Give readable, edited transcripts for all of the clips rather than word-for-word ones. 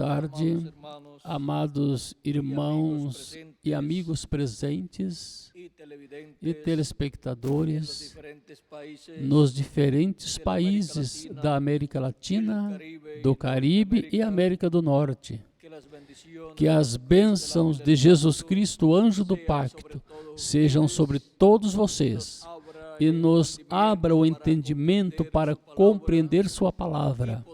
Tarde, amados irmãos e amigos presentes e telespectadores nos diferentes países da América Latina, do Caribe e América do Norte. Que as bênçãos de Jesus Cristo, anjo do pacto, sejam sobre todos vocês e nos abra o entendimento para compreender sua palavra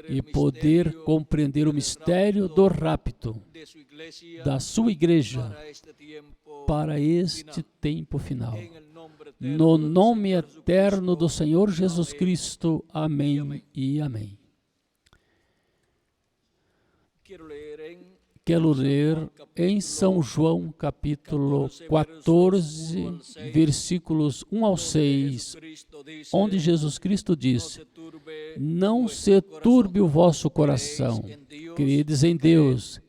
e poder compreender o mistério do rapto da sua igreja para este tempo final. No nome eterno do Senhor Jesus Cristo. Amém e amém. Quero ler em São João, capítulo 14, versículos 1 ao 6, onde Jesus Cristo disse: não se turbe o vosso coração, credes em Deus,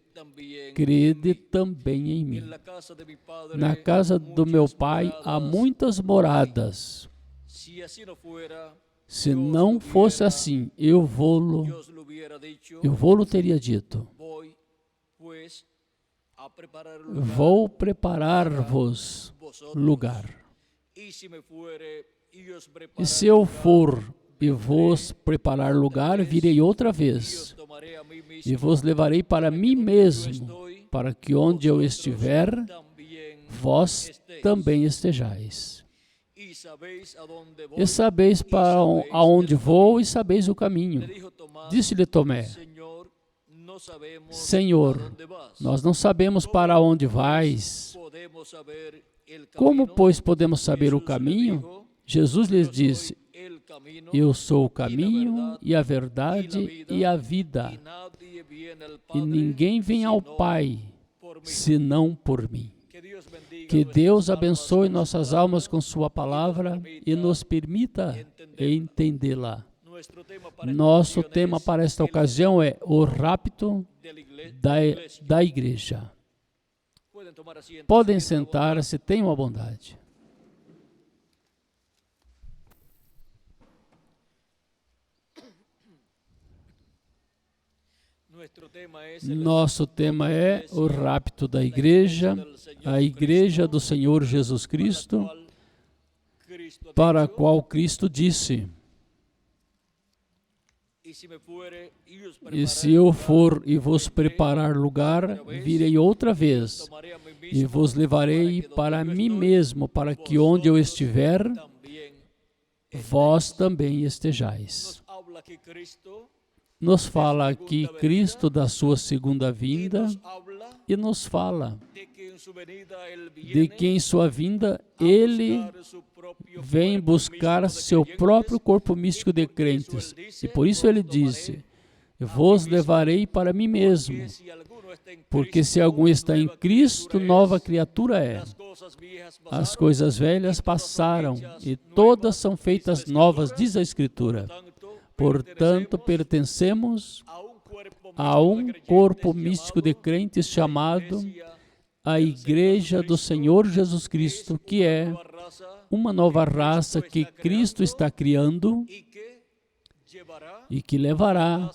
crede também em mim. Na casa do meu Pai há muitas moradas. Se não fosse assim, eu vou-lo teria dito. Vou preparar-vos lugar. E se eu for e vos preparar lugar, virei outra vez, e vos levarei para mim mesmo, para que onde eu estiver, vós também estejais. E sabeis para aonde vou e sabeis o caminho. Disse-lhe Tomé: Senhor, nós não sabemos para onde vais. Como, pois, podemos saber o caminho? Jesus lhes disse: eu sou o caminho e a verdade e a vida, e ninguém vem ao Pai senão por mim. Que Deus abençoe nossas almas com sua palavra e nos permita entendê-la. Nosso tema para esta ocasião é o rapto da igreja. Podem sentar-se, tenham a bondade. Nosso tema é o rapto da igreja, a igreja do Senhor Jesus Cristo, para a qual Cristo disse: e se eu for e vos preparar lugar, virei outra vez, e vos levarei para mim mesmo, para que onde eu estiver, vós também estejais. Nos fala aqui Cristo da sua segunda vinda e nos fala de que em sua vinda Ele vem buscar seu próprio corpo místico de crentes. E por isso Ele disse: vos levarei para mim mesmo, porque se algum está em Cristo, nova criatura é. As coisas velhas passaram e todas são feitas novas, diz a Escritura. Portanto, pertencemos a um corpo místico de crentes chamado a Igreja do Senhor Jesus Cristo, que é uma nova raça que Cristo está criando e que levará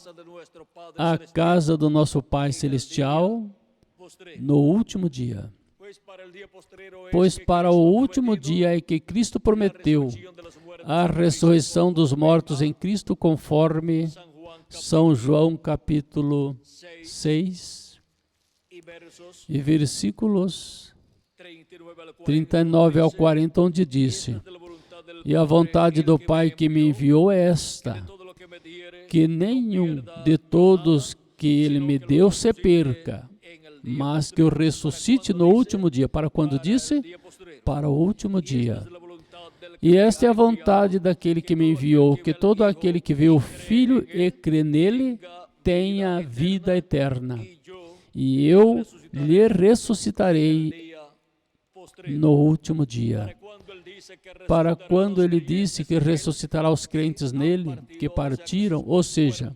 à casa do nosso Pai Celestial no último dia. Pois para o último dia é que Cristo prometeu a ressurreição dos mortos em Cristo, conforme São João capítulo 6 e versículos 39 ao 40, onde disse: e a vontade do Pai que me enviou é esta, que nenhum de todos que Ele me deu se perca, mas que eu ressuscite no último dia. Para quando disse? Para o último dia. E esta é a vontade daquele que me enviou, que todo aquele que vê o Filho e crê nele tenha vida eterna. E eu lhe ressuscitarei no último dia. Para quando ele disse que ressuscitará os crentes nele, que partiram, ou seja,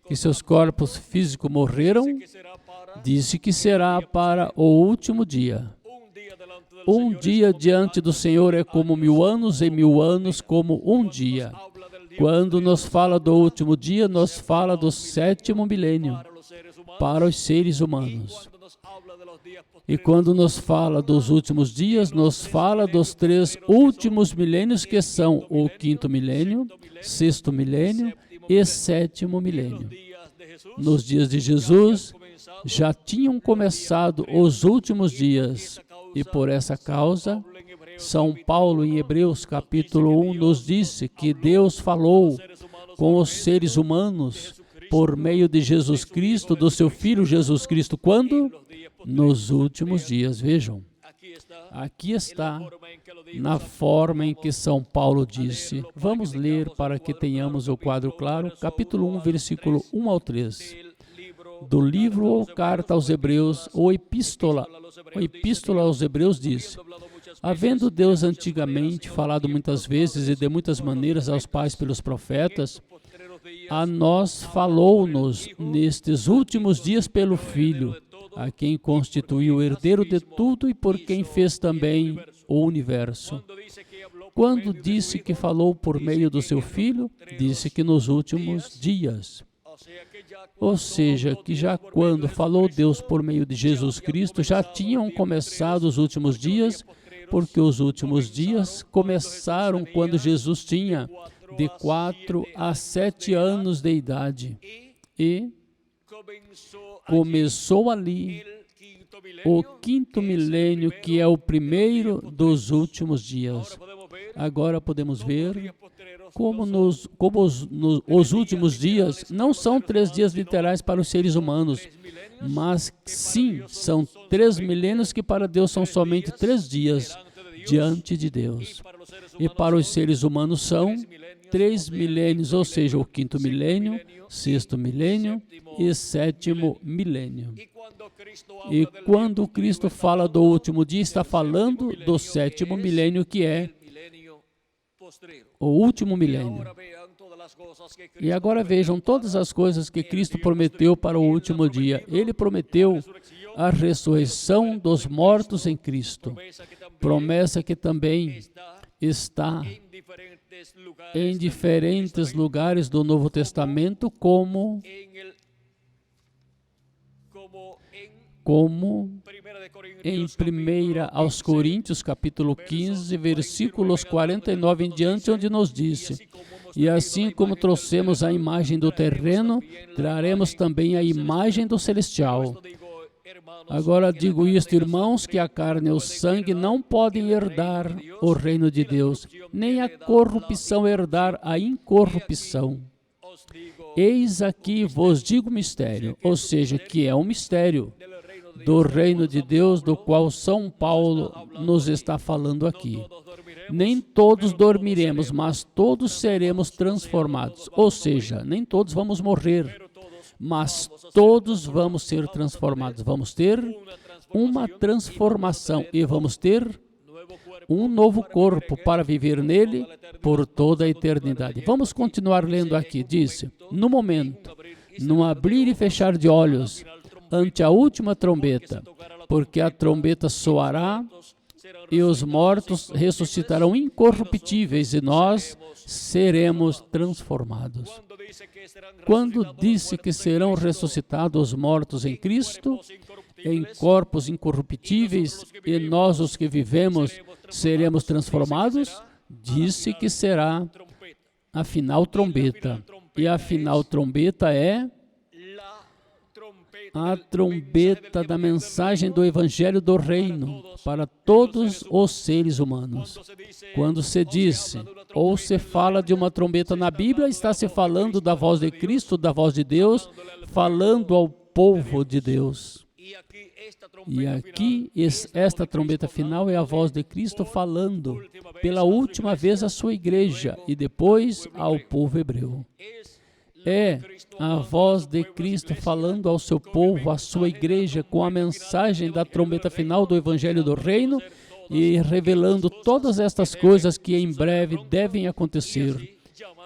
que seus corpos físicos morreram, disse que será para o último dia. Um dia diante do Senhor é como 1000 anos, e 1000 anos como um dia. Quando nos fala do último dia, nos fala do 7º milênio. para os seres humanos. E quando nos fala dos últimos dias, nos fala dos 3 últimos milênios, que são o 5º milênio, 6º milênio e 7º milênio. Nos dias de Jesus, já tinham começado os últimos dias. E por essa causa, São Paulo, em Hebreus capítulo 1, nos disse que Deus falou com os seres humanos por meio de Jesus Cristo, do seu Filho Jesus Cristo. Quando? Nos últimos dias. Vejam, aqui está, na forma em que São Paulo disse. Vamos ler para que tenhamos o quadro claro. Capítulo 1, versículo 1 ao 3. Do livro ou carta aos Hebreus, ou epístola aos Hebreus, diz: havendo Deus antigamente falado muitas vezes e de muitas maneiras aos pais pelos profetas, a nós falou-nos nestes últimos dias pelo Filho, a quem constituiu o herdeiro de tudo e por quem fez também o universo. Quando disse que falou por meio do seu Filho, disse que nos últimos dias. Ou seja, que já quando falou Deus por meio de Jesus Cristo, já tinham começado os últimos dias, porque os últimos dias começaram quando Jesus tinha de 4 a 7 anos de idade. E começou ali o 5º milênio, que é o primeiro dos últimos dias. Agora podemos ver como os últimos dias não são 3 dias literais para os seres humanos, mas sim, são 3 milênios que para Deus são somente 3 dias diante de Deus. E para os seres humanos são 3 milênios, ou seja, o 5º milênio, 6º milênio e 7º milênio. E quando Cristo fala do último dia, está falando do 7º milênio, que é o último milênio. E agora vejam todas as coisas que Cristo prometeu para o último dia. Ele prometeu a ressurreição dos mortos em Cristo, promessa que também está em diferentes lugares do Novo Testamento, como em 1 aos Coríntios, capítulo 15, versículos 49 em diante, onde nos disse: e assim como trouxemos a imagem do terreno, traremos também a imagem do celestial. Agora digo isto, irmãos, que a carne e o sangue não podem herdar o reino de Deus, nem a corrupção herdar a incorrupção. Eis aqui vos digo mistério, ou seja, que é um mistério do reino de Deus, do qual São Paulo nos está falando aqui. Nem todos dormiremos, mas todos seremos transformados. Ou seja, nem todos vamos morrer, mas todos vamos ser transformados. Vamos ter uma transformação e vamos ter um novo corpo para viver nele por toda a eternidade. Vamos continuar lendo aqui. Diz: no momento, no abrir e fechar de olhos, ante a última trombeta, porque a trombeta soará e os mortos ressuscitarão incorruptíveis e nós seremos transformados. Quando disse que serão ressuscitados os mortos em Cristo, em corpos incorruptíveis, e nós, os que vivemos, seremos transformados, disse que será a final trombeta. E a final trombeta é a trombeta da mensagem do Evangelho do Reino para todos os seres humanos. Quando se diz ou se fala de uma trombeta na Bíblia, está se falando da voz de Cristo, da voz de Deus, falando ao povo de Deus. E aqui, esta trombeta final é a voz de Cristo falando pela última vez à sua igreja e depois ao povo hebreu. É a voz de Cristo falando ao seu povo, à sua igreja, com a mensagem da trombeta final do Evangelho do Reino e revelando todas estas coisas que em breve devem acontecer.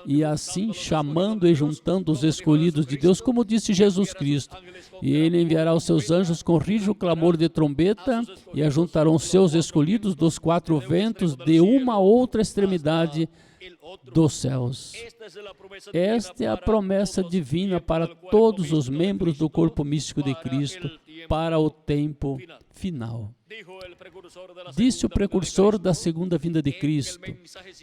E assim chamando e juntando os escolhidos de Deus, como disse Jesus Cristo. E Ele enviará os seus anjos com rijo clamor de trombeta e ajuntarão seus escolhidos dos 4 ventos de uma outra extremidade dos céus. Esta é a promessa divina para todos os membros do corpo místico de Cristo para o tempo final. Disse o precursor da segunda vinda de Cristo,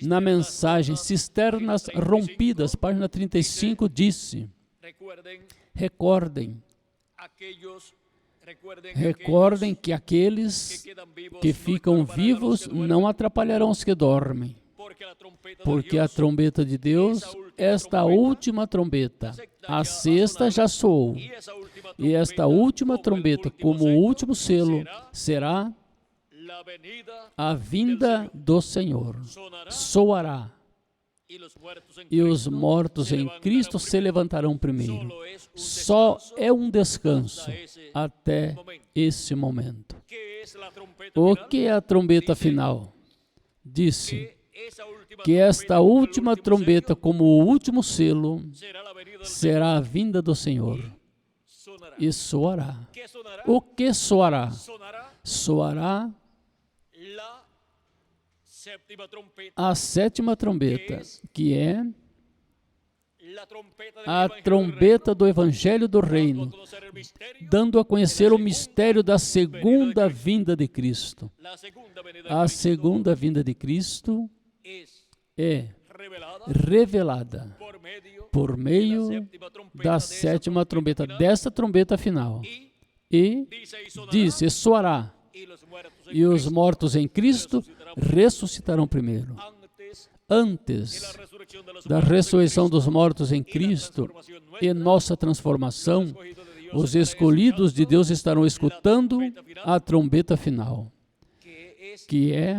na mensagem Cisternas Rompidas, página 35, disse: recordem que aqueles que ficam vivos não atrapalharão os que dormem, porque a trombeta de Deus, esta última trombeta, a sexta já soou, e esta última trombeta, como o último selo, será a vinda do Senhor. Soará, e os mortos em Cristo se levantarão primeiro. Só é um descanso até esse momento. O que é a trombeta final? Disse que esta última trombeta, como o último selo, será a vinda do Senhor. E soará. O que soará? Soará a sétima trombeta, que é a trombeta do Evangelho do Reino, dando a conhecer o mistério da segunda vinda de Cristo. A segunda vinda de Cristo é revelada por meio da sétima trombeta, dessa trombeta final. E disse, soará, e os mortos em Cristo ressuscitarão primeiro. Antes da ressurreição dos mortos em Cristo e nossa transformação, os escolhidos de Deus estarão escutando a trombeta final, que é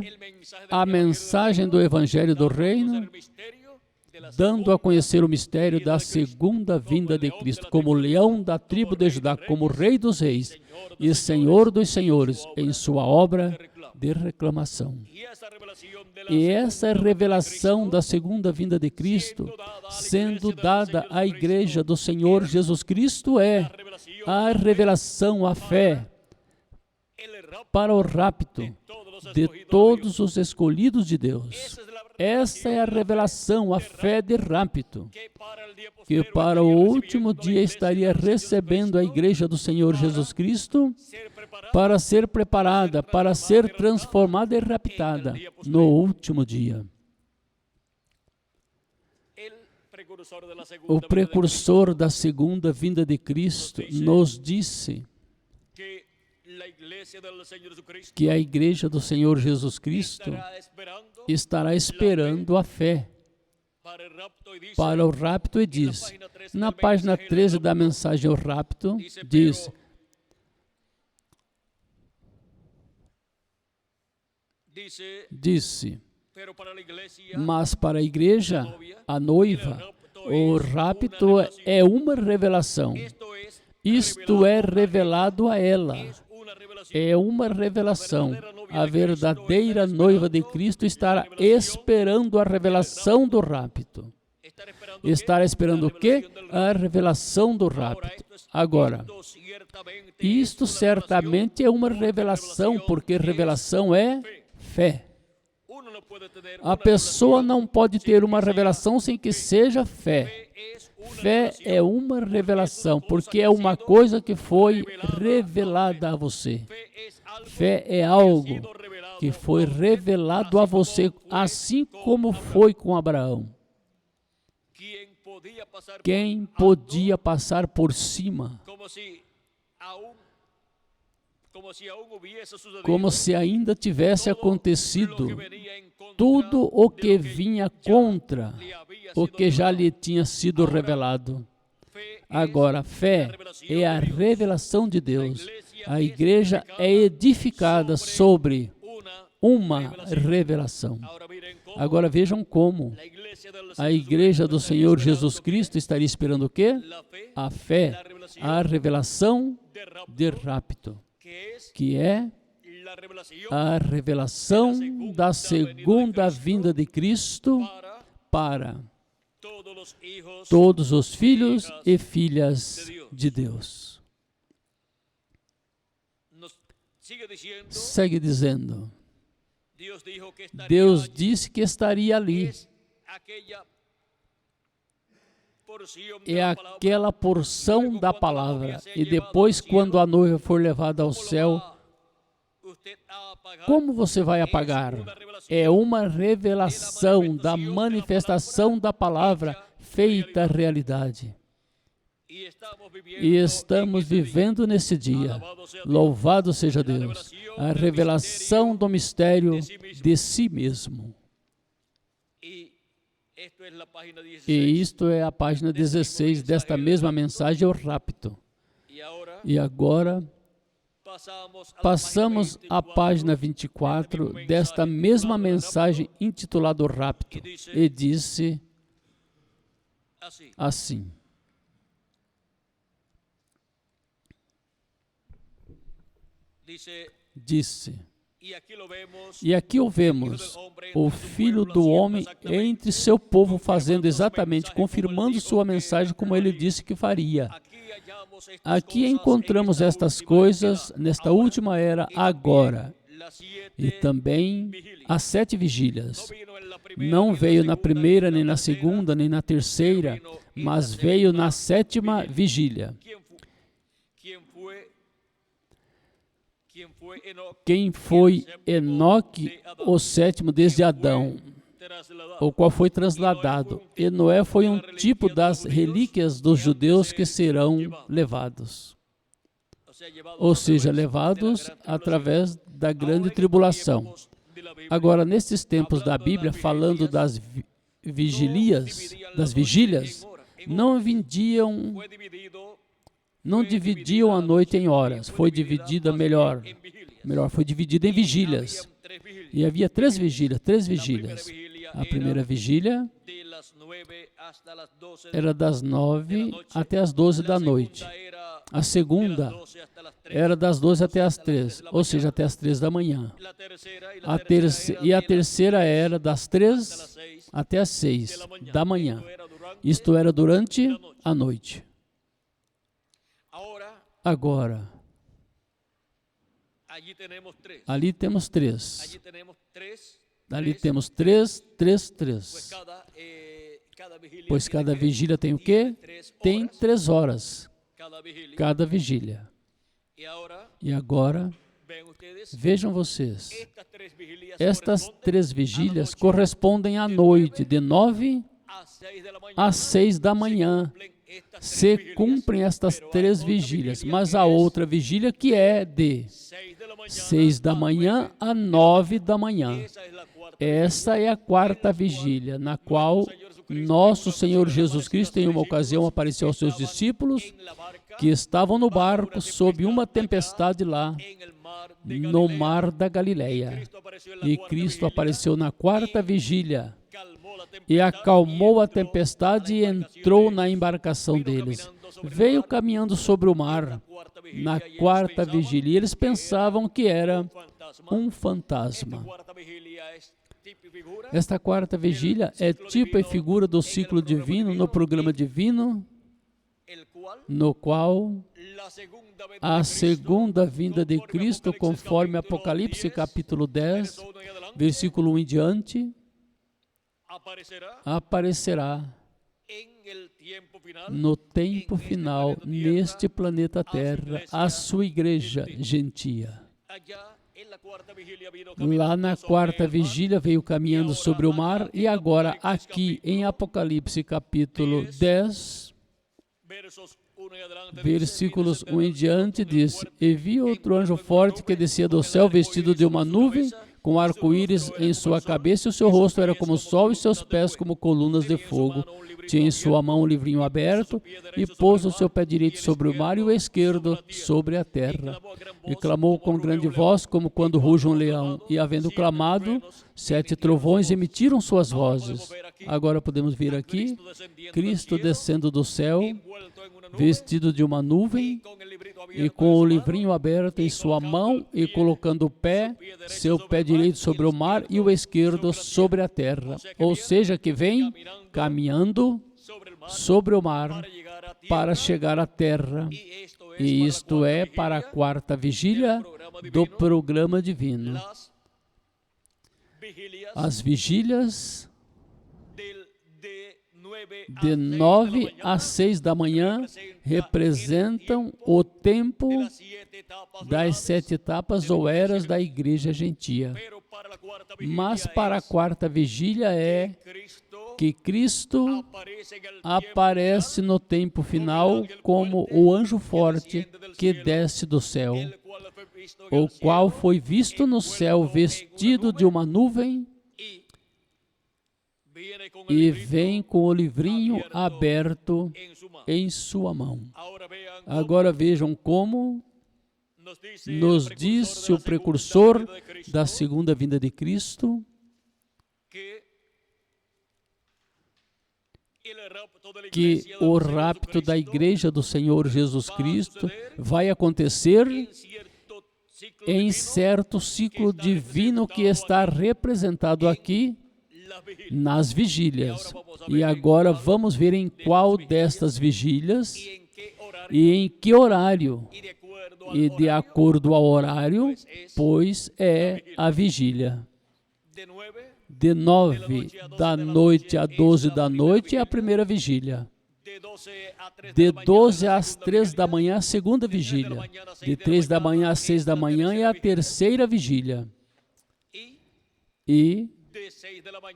a mensagem do Evangelho do Reino, dando a conhecer o mistério da segunda vinda de Cristo, como leão da tribo de Judá, como Rei dos Reis e Senhor dos Senhores, em sua obra de reclamação. E essa revelação da segunda vinda de Cristo, sendo dada à Igreja do Senhor Jesus Cristo, é a revelação, a fé, para o rapto de todos os escolhidos de Deus. Essa é a revelação, a fé de rapto, que para o último dia estaria recebendo a Igreja do Senhor Jesus Cristo para ser preparada, para ser transformada e raptada no último dia. O precursor da segunda vinda de Cristo nos disse que a Igreja do Senhor Jesus Cristo estará esperando a fé para o rapto, e diz, na página 13 da mensagem O Rapto, disse, mas para a igreja, a noiva, o rapto é uma revelação. Isto é revelado a ela. É uma revelação. A verdadeira noiva de Cristo estará esperando a revelação do rapto. Estará esperando o quê? A revelação do rapto. Agora, isto certamente é uma revelação, porque revelação é fé. A pessoa não pode ter uma revelação sem que seja fé. Fé é uma revelação, porque é uma coisa que foi revelada a você. Fé é algo que foi revelado a você, assim como foi com Abraão. Quem podia passar por cima? Como se ainda tivesse acontecido tudo o que vinha contra o que já lhe tinha sido revelado. Agora, fé é a revelação de Deus. A igreja é edificada sobre uma revelação. Agora vejam como a igreja do Senhor Jesus Cristo estaria esperando o quê? A fé, a revelação de rapto, que é a revelação da segunda vinda de Cristo para todos os filhos e filhas de Deus. Segue dizendo, Deus disse que estaria ali. é aquela porção da palavra. E depois, quando a noiva for levada ao céu, como você vai apagar? É uma revelação da manifestação da palavra feita realidade. E estamos vivendo nesse dia. Louvado seja Deus. A revelação do mistério de si mesmo. E isto é a página 16 desta mesma mensagem, o rapto. E agora passamos à página 24 desta mesma mensagem intitulada o rapto. E disse assim. Disse, e aqui o vemos, o Filho do Homem entre seu povo fazendo exatamente, confirmando sua mensagem como ele disse que faria. Aqui encontramos estas coisas nesta última era agora. E também as 7 vigílias. Não veio na primeira, nem na segunda, nem na terceira, mas veio na 7ª vigília. Quem foi Enoque, o 7º desde Adão, o qual foi trasladado. E Noé foi um tipo das relíquias dos judeus que serão levados. Ou seja, levados através da grande tribulação. Agora, nesses tempos da Bíblia, falando das vigílias, não dividiam a noite em horas, foi dividida foi dividida em vigílias. E havia 3 vigílias. A primeira vigília era das 9 até as 12 da noite. A segunda era das 12 até as 3, ou seja, até as 3 da manhã. E a terceira era das 3 até as 6 da manhã. Isto era durante a noite. Agora, ali temos 3. Ali temos 3. Pois cada vigília tem o quê? Tem 3 horas. Cada vigília. E agora, vejam vocês, estas 3 vigílias correspondem à noite, de 9 às 6 da manhã. Se cumprem estas 3 vigílias, mas a outra vigília que é de 6 da manhã a 9 da manhã. Essa é a 4ª vigília, na qual nosso Senhor Jesus Cristo, em uma ocasião, apareceu aos seus discípulos que estavam no barco sob uma tempestade lá no mar da Galileia. E Cristo apareceu na 4ª vigília e acalmou a tempestade e entrou na embarcação deles. Veio caminhando sobre o mar na 4ª vigília. Eles pensavam que era um fantasma. Esta 4ª vigília é tipo e figura do ciclo divino no programa divino, no qual a segunda vinda de Cristo, conforme Apocalipse capítulo 10, versículo 1 em diante, aparecerá no tempo final, neste planeta Terra, a sua igreja gentia. Lá na 4ª vigília veio caminhando sobre o mar, e agora aqui em Apocalipse capítulo 10, versículos 1 em diante, diz: E vi outro anjo forte que descia do céu, vestido de uma nuvem, com arco-íris em sua cabeça, e o seu rosto era como o sol, e seus pés como colunas de fogo. Tinha em sua mão um livrinho aberto, e pôs o seu pé direito sobre o mar e o esquerdo sobre a terra. E clamou com grande voz, como quando ruge um leão. E havendo clamado, 7 trovões emitiram suas vozes. Agora podemos ver aqui, Cristo descendo do céu, vestido de uma nuvem, e com o livrinho aberto em sua mão, e colocando o pé, seu pé direito sobre o mar e o esquerdo sobre a terra. Ou seja, que vem caminhando sobre o mar para chegar à terra. E isto é para a 4ª vigília do programa divino. As vigílias De 9 às 6 da manhã representam o tempo das 7 etapas ou eras da igreja gentia. Mas para a quarta vigília é que Cristo aparece no tempo final como o anjo forte que desce do céu, o qual foi visto no céu vestido de uma nuvem e vem com o livrinho aberto em sua mão. Agora vejam como nos disse o precursor da segunda vinda de Cristo que o rapto da igreja do Senhor Jesus Cristo vai acontecer em certo ciclo divino que está representado aqui nas vigílias. E agora vamos ver em qual destas vigílias e em que horário. E de acordo ao horário, pois é a vigília. De 9 da noite a 12 da noite é a primeira vigília. De 12 às 3 da manhã, a segunda vigília. De 3 da manhã às 6 da manhã é a terceira vigília. E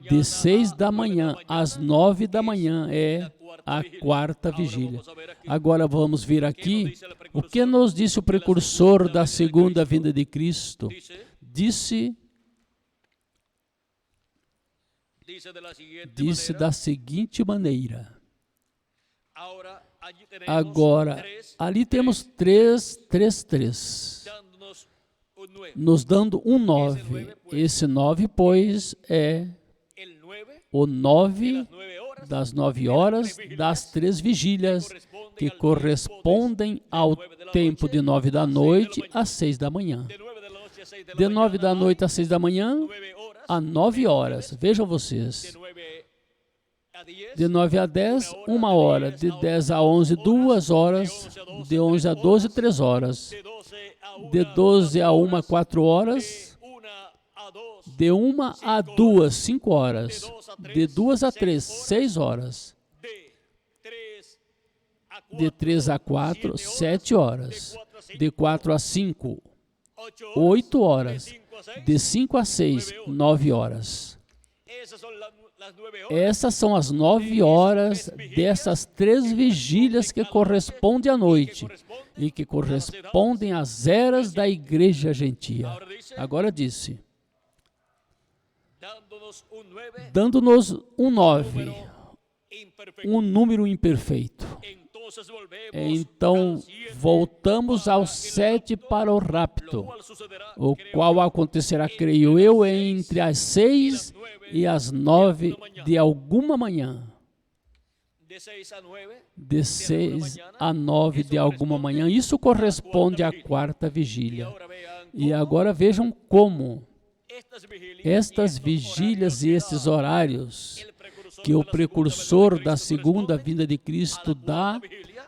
de 6 da manhã às 9 da manhã é a quarta vigília. Agora vamos ver aqui o que nos disse o precursor da segunda vinda de Cristo. Disse da seguinte maneira. Agora, ali temos 3, nos dando um 9. Esse 9, pois, é o 9 das 9 horas das 3 vigílias, que correspondem ao tempo de 9 da noite às 6 da manhã. De 9 da noite às 6 da manhã, a 9 horas. Vejam vocês. De 9 a 10, 1 hora. De 10 a 11, 2 horas. De 11 a 12, 3 horas. De 12 a 1, 4 horas. De 1 a 2, 5 horas. De 2 a 3, 6 horas. De 3 a 4, 7 horas. De 4 a 5, 8 horas. De 5 a 6, 9 horas. Essas são as 9 horas dessas 3 vigílias que correspondem à noite e que correspondem às eras da igreja gentia. Agora disse, dando-nos um 9, um número imperfeito. Então, voltamos ao 7 para o rapto, o qual acontecerá, creio eu, entre as 6 e as 9 de alguma manhã. De 6 a 9 de alguma manhã. Isso corresponde à quarta vigília. E agora vejam como estas vigílias e estes horários que o precursor da segunda vinda de Cristo dá,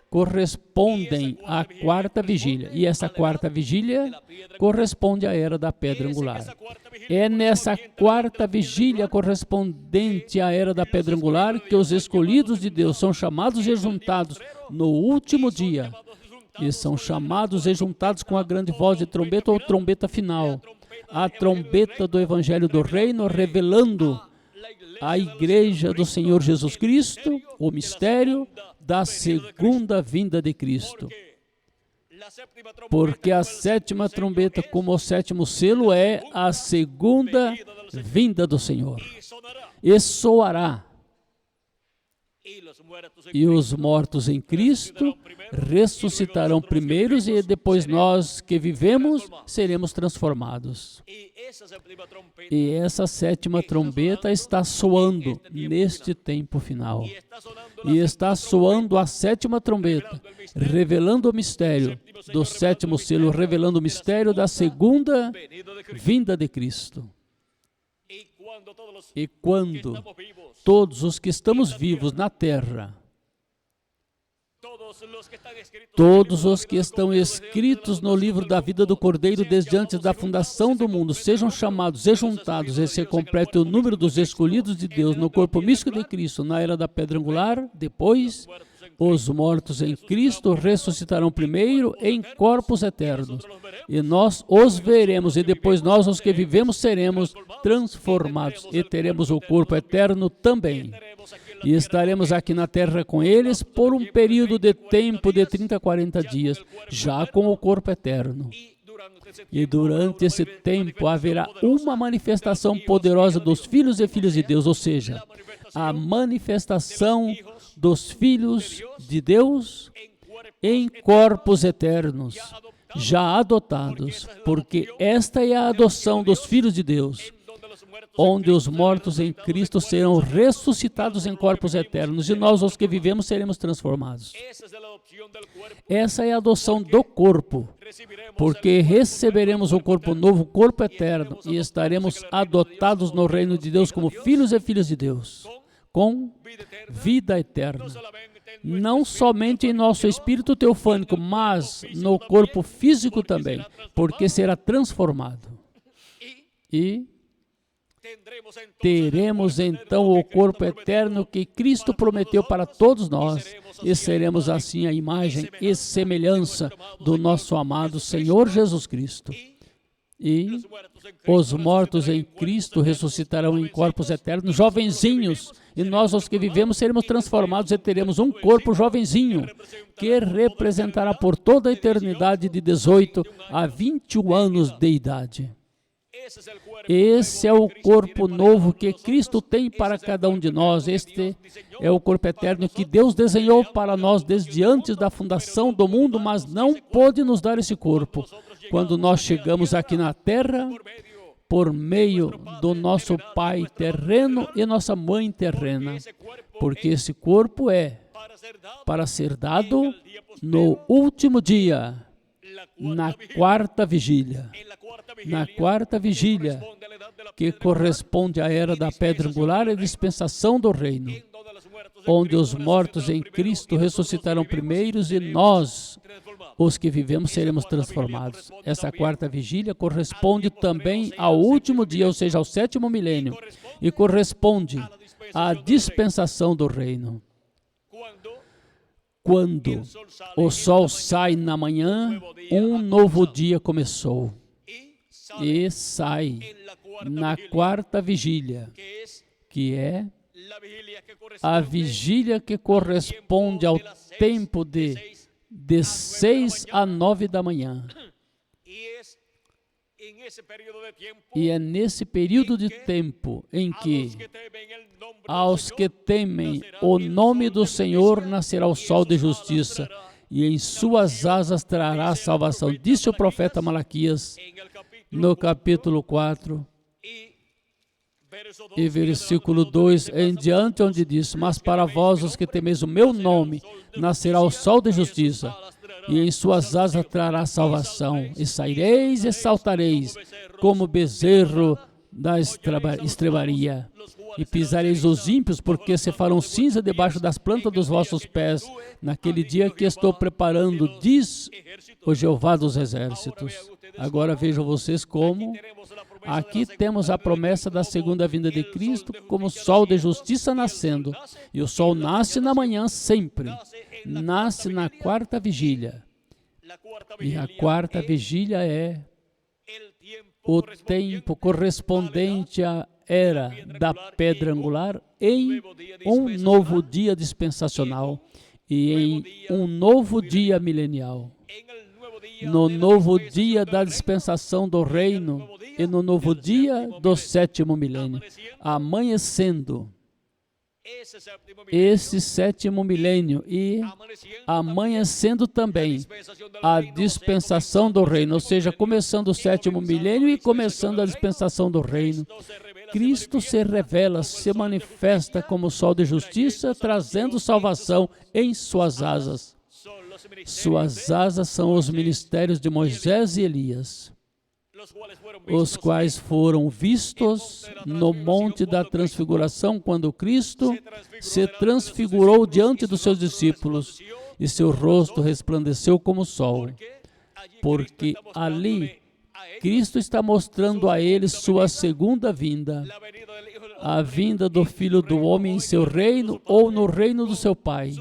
correspondem à quarta vigília. E essa quarta vigília corresponde à era da pedra angular. É nessa quarta vigília correspondente à era da pedra angular que os escolhidos de Deus são chamados e juntados no último dia. E são chamados e juntados com a grande voz de trombeta ou trombeta final. A trombeta do Evangelho do Reino revelando a igreja do Senhor Jesus Cristo, o mistério da segunda vinda de Cristo. Porque a sétima trombeta, como o sétimo selo, é a segunda vinda do Senhor. E soará. E os mortos em Cristo ressuscitarão primeiros e depois nós que vivemos seremos transformados. E essa sétima trombeta está soando neste tempo final. E está soando a sétima trombeta, revelando o mistério do sétimo selo, revelando o mistério da segunda vinda de Cristo. E quando todos os que estamos vivos na terra, Todos os que estão escritos no livro da vida do Cordeiro desde antes da fundação do mundo sejam chamados e juntados e se complete o número dos escolhidos de Deus no corpo místico de Cristo na era da pedra angular. Depois, os mortos em Cristo ressuscitarão primeiro em corpos eternos, e nós os veremos, e depois nós, os que vivemos, seremos transformados, e teremos o corpo eterno também. E estaremos aqui na terra com eles por um período de tempo de 30 a 40 dias, já com o corpo eterno. E durante esse tempo haverá uma manifestação poderosa dos filhos e filhas de Deus, ou seja, a manifestação dos filhos de Deus em corpos eternos, já adotados, porque esta é a adoção dos filhos de Deus, onde os mortos em Cristo serão ressuscitados em corpos eternos, e nós, os que vivemos, seremos transformados. Essa é a adoção do corpo, porque receberemos o corpo novo, o corpo eterno, e estaremos adotados no reino de Deus como filhos e filhas de Deus, com vida eterna. Não somente em nosso espírito teofânico, mas no corpo físico também, porque será transformado. E teremos então o corpo eterno que Cristo prometeu para todos nós, e seremos assim a imagem e semelhança do nosso amado Senhor Jesus Cristo. E os mortos em Cristo ressuscitarão em corpos eternos, jovenzinhos, e nós, os que vivemos, seremos transformados e teremos um corpo jovenzinho, que representará por toda a eternidade de 18 a 21 anos de idade. Esse é o corpo novo que Cristo tem para cada um de nós. Este é o corpo eterno que Deus desenhou para nós desde antes da fundação do mundo, mas não pôde nos dar esse corpo. Quando nós chegamos aqui na terra, por meio do nosso pai terreno e nossa mãe terrena, porque esse corpo é para ser dado no último dia, na quarta vigília. Na quarta vigília, que corresponde à era da pedra angular e dispensação do reino, onde os mortos em Cristo ressuscitarão primeiros e nós, os que vivemos, seremos transformados. Essa quarta vigília corresponde também ao último dia, ou seja, ao sétimo milênio, e corresponde à dispensação do reino. Quando o sol sai na manhã, um novo dia começou. E sai na quarta vigília, que é a vigília que corresponde ao tempo de 6 a 9 da manhã. E é nesse período de tempo em que aos que temem o nome do Senhor nascerá o sol de justiça, e em suas asas trará salvação. Disse o profeta Malaquias, no capítulo 4, e versículo 2 em diante, onde diz: mas para vós, os que temeis o meu nome, nascerá o sol de justiça, e em suas asas trará salvação, e saireis e saltareis, como bezerro da estrebaria, e pisareis os ímpios, porque se farão cinza debaixo das plantas dos vossos pés, naquele dia que estou preparando, diz o Jeová dos exércitos. Agora vejam vocês como aqui temos a promessa da segunda vinda de Cristo como sol de justiça nascendo. E o sol nasce na manhã sempre, nasce na quarta vigília. E a quarta vigília é o tempo correspondente à era da pedra angular em um novo dia dispensacional e em um novo dia milenial. No novo dia da dispensação do reino e no novo dia do sétimo milênio, amanhecendo esse sétimo milênio e amanhecendo também a dispensação do reino, ou seja, começando o sétimo milênio e começando a dispensação do reino. Cristo se revela, se manifesta como sol de justiça, trazendo salvação em suas asas. Suas asas são os ministérios de Moisés e Elias, os quais foram vistos no Monte da Transfiguração, quando Cristo se transfigurou diante dos seus discípulos e seu rosto resplandeceu como o sol. Porque ali Cristo está mostrando a eles sua segunda vinda, a vinda do Filho do Homem em seu reino ou no reino do seu Pai,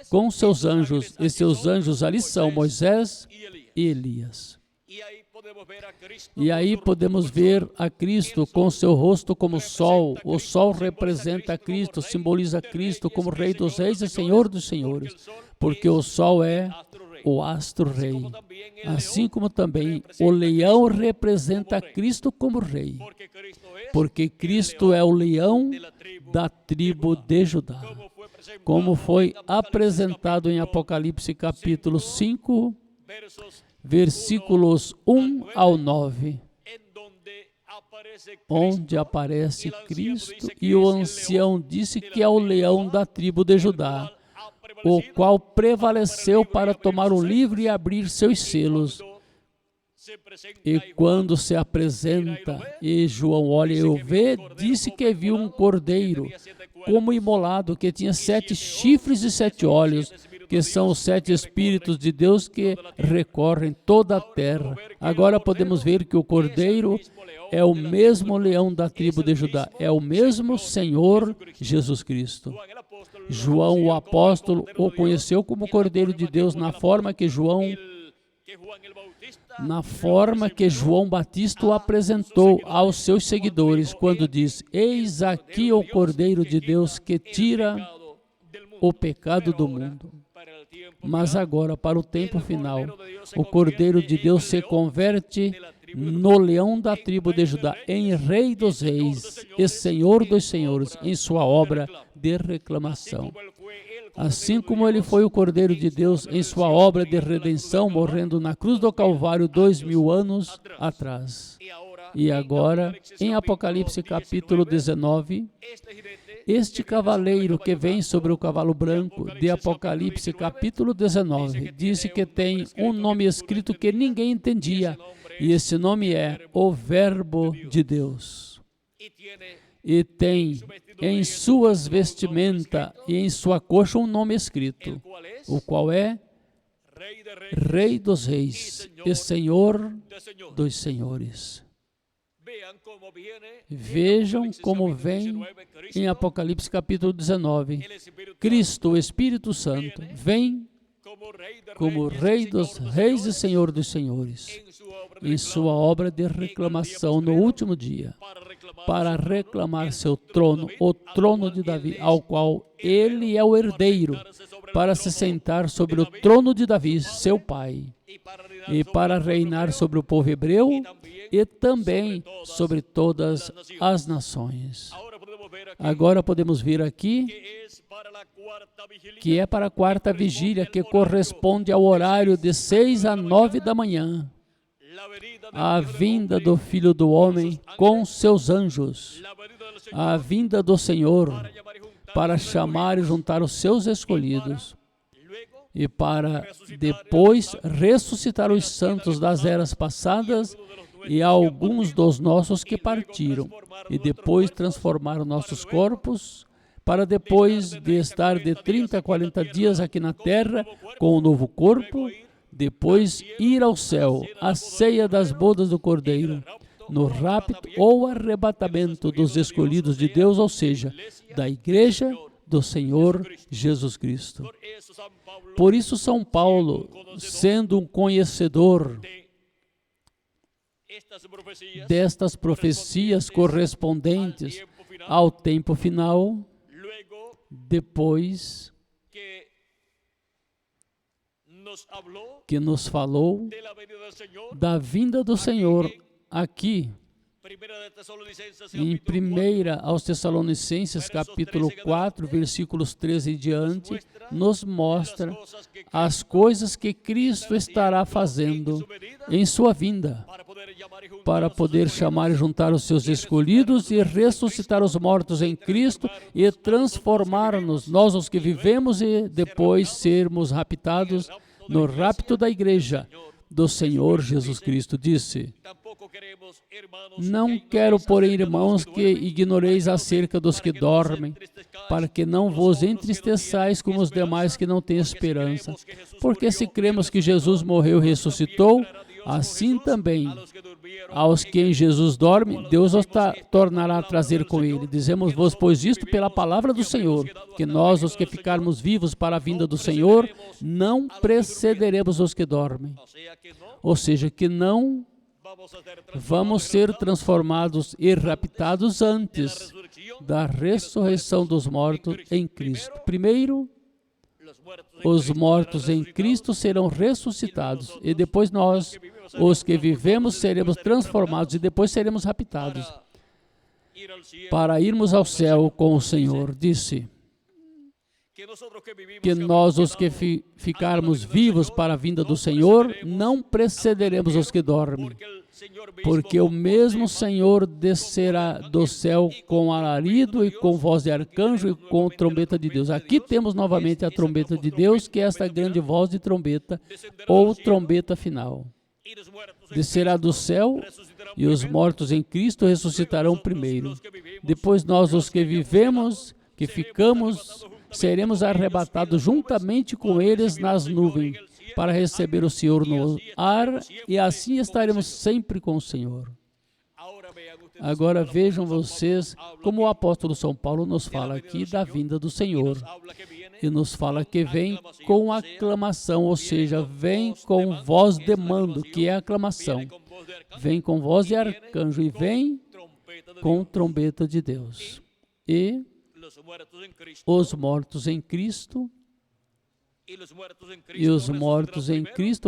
com seus anjos, e seus anjos ali são Moisés e Elias. E aí podemos ver a Cristo com seu rosto como sol. O sol representa Cristo, simboliza Cristo como Rei dos Reis e Senhor dos Senhores, porque o sol é o astro-rei. Assim como também o leão representa Cristo como Rei, porque Cristo é o leão da tribo de Judá, como foi apresentado em Apocalipse capítulo 5, versículos 1 ao 9, onde aparece Cristo e o ancião disse que é o leão da tribo de Judá, o qual prevaleceu para tomar o livro e abrir seus selos. E quando se apresenta, e João olha e o vê, disse que viu um cordeiro como imolado, que tinha 7 chifres e 7 olhos, que são os 7 Espíritos de Deus que recorrem toda a terra. Agora podemos ver que o cordeiro é o mesmo leão da tribo de Judá, é o mesmo Senhor Jesus Cristo. João, o apóstolo, o conheceu como Cordeiro de Deus na forma que João Batista o apresentou aos seus seguidores, quando diz: eis aqui o Cordeiro de Deus que tira o pecado do mundo. Mas agora, para o tempo final, o Cordeiro de Deus se converte no leão da tribo de Judá, em Rei dos Reis e Senhor dos Senhores, em sua obra de reclamação. Assim como ele foi o Cordeiro de Deus em sua obra de redenção, morrendo na cruz do Calvário 2000 anos atrás. E agora, em Apocalipse capítulo 19, este cavaleiro que vem sobre o cavalo branco, de Apocalipse capítulo 19, disse que tem um nome escrito que ninguém entendia, e esse nome é o Verbo de Deus. E tem em suas vestimentas e em sua coxa um nome escrito, o qual é Rei dos Reis e Senhor dos Senhores. Vejam como vem em Apocalipse capítulo 19. Cristo, o Espírito Santo, vem como Rei dos Reis e Senhor dos Senhores, em sua obra de reclamação no último dia, para reclamar seu trono, o trono de Davi, ao qual ele é o herdeiro, para se sentar sobre o trono de Davi, seu pai, e para reinar sobre o povo hebreu e também sobre todas as nações. Agora podemos ver aqui que é para a quarta vigília, que corresponde ao horário de 6 a 9 da manhã, a vinda do Filho do Homem com seus anjos, a vinda do Senhor para chamar e juntar os seus escolhidos, e para depois ressuscitar os santos das eras passadas e alguns dos nossos que partiram, e depois transformar nossos corpos, para depois de estar de 30 a 40 dias aqui na terra com um novo corpo, depois ir ao céu, a ceia das bodas do Cordeiro, no rapto ou arrebatamento dos escolhidos de Deus, ou seja, da igreja do Senhor Jesus Cristo. Por isso, São Paulo, sendo um conhecedor destas profecias correspondentes ao tempo final, depois que nos falou da vinda do Senhor aqui, em 1 aos Tessalonicenses, capítulo 4, versículos 13 e diante, nos mostra as coisas que Cristo estará fazendo em sua vinda, para poder chamar e juntar os seus escolhidos e ressuscitar os mortos em Cristo e transformar-nos, nós os que vivemos, e depois sermos raptados no rapto da igreja, do Senhor Jesus Cristo disse: não quero, porém, irmãos, que ignoreis acerca dos que dormem, para que não vos entristeçais como os demais que não têm esperança. Porque se cremos que Jesus morreu e ressuscitou, assim também aos que em Jesus dormem, Deus os tornará a trazer com ele. Dizemos-vos, pois, isto pela palavra do Senhor, que nós, os que ficarmos vivos para a vinda do Senhor, não precederemos os que dormem. Ou seja, que não vamos ser transformados e raptados antes da ressurreição dos mortos em Cristo. Primeiro, os mortos em Cristo serão ressuscitados, e depois nós, os que vivemos, seremos transformados e depois seremos raptados para irmos ao céu com o Senhor. Disse que nós, os que ficarmos vivos para a vinda do Senhor, não precederemos os que dormem, porque o mesmo Senhor descerá do céu com alarido e com voz de arcanjo e com trombeta de Deus. Aqui temos novamente a trombeta de Deus, que é esta grande voz de trombeta, ou trombeta final. Descerá do céu, e os mortos em Cristo ressuscitarão primeiro. Depois nós, os que vivemos, que ficamos, seremos arrebatados juntamente com eles nas nuvens, para receber o Senhor no ar, e assim estaremos sempre com o Senhor. Agora vejam vocês como o apóstolo São Paulo nos fala aqui da vinda do Senhor. E nos fala que vem com aclamação, ou seja, vem com voz de mando, que é aclamação. Vem com voz de arcanjo e vem com trombeta de Deus. E os mortos em Cristo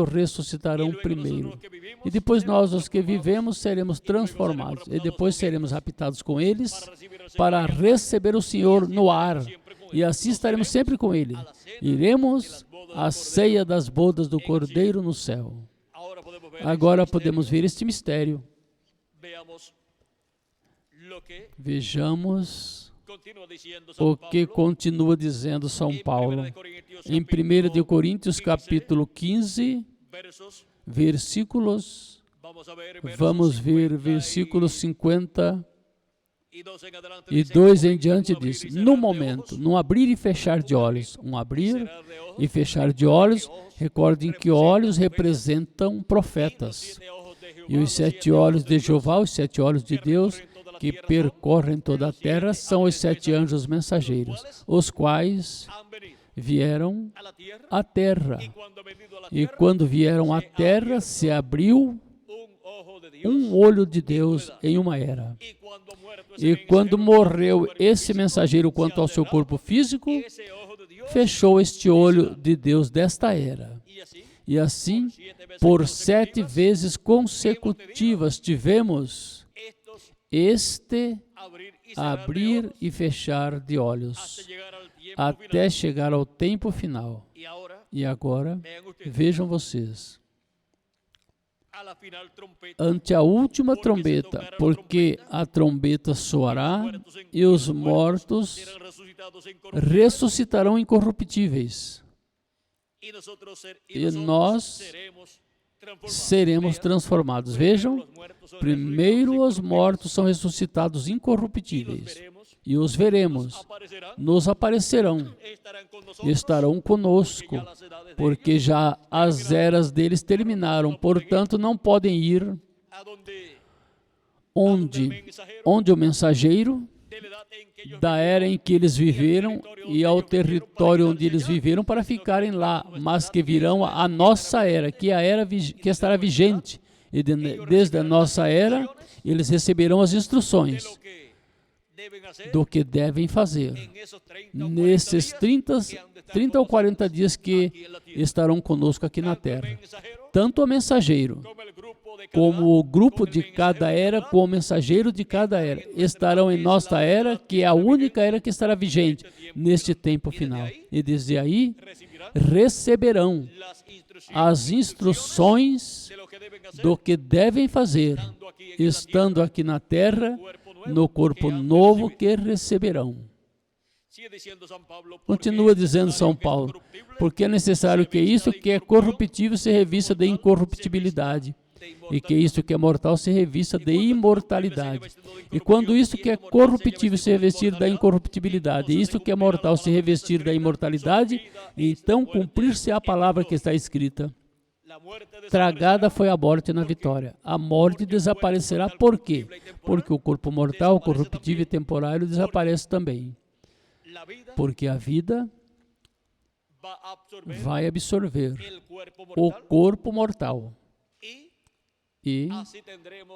ressuscitarão primeiro. E depois nós, os que vivemos, seremos transformados. E depois seremos raptados com eles para receber o Senhor no ar. E assim estaremos sempre com Ele. Iremos à ceia das bodas do Cordeiro no céu. Agora podemos ver este mistério. Vejamos o que continua dizendo São Paulo. Em 1 Coríntios, capítulo 15, versículos, vamos ver versículos 50 e 2 em diante diz: no momento, num abrir e fechar de olhos, um abrir e fechar de olhos, recordem que olhos representam profetas, e os 7 olhos de Jeová, os 7 olhos de Deus, que percorrem toda a terra, são os 7 anjos mensageiros, os quais vieram à terra. E quando vieram à terra, se abriu um olho de Deus em uma era. E quando morreu esse mensageiro quanto ao seu corpo físico, fechou este olho de Deus desta era. E assim, por 7 vezes consecutivas, tivemos este abrir e fechar de olhos, até chegar ao tempo final. E agora, vejam vocês, ante a última trombeta, porque a trombeta soará e os mortos ressuscitarão incorruptíveis, e nós seremos transformados. Vejam, primeiro os mortos são ressuscitados incorruptíveis, e os veremos, nos aparecerão, estarão conosco, porque já as eras deles terminaram, portanto não podem ir onde o mensageiro, da era em que eles viveram e ao território onde eles viveram para ficarem lá, mas que virão a nossa era, que é a era que estará vigente, e desde a nossa era eles receberão as instruções do que devem fazer nesses 30 ou 40 dias que estarão conosco aqui na terra. Tanto o mensageiro como o grupo de cada era, como o mensageiro de cada era, estarão em nossa era, que é a única era que estará vigente neste tempo final. E desde aí receberão as instruções do que devem fazer, estando aqui na terra, no corpo novo que receberão. Continua dizendo São Paulo, porque é necessário que isto que é corruptível se revista de incorruptibilidade, e que isto que é mortal se revista de imortalidade. E quando isto que é corruptível se revestir da incorruptibilidade, e isto que é mortal se revestir da imortalidade, então cumprir-se a palavra que está escrita: tragada foi a morte na vitória. A morte desaparecerá por quê? Porque o corpo mortal, corruptível e temporário desaparece também. Porque a vida vai absorver o corpo mortal. E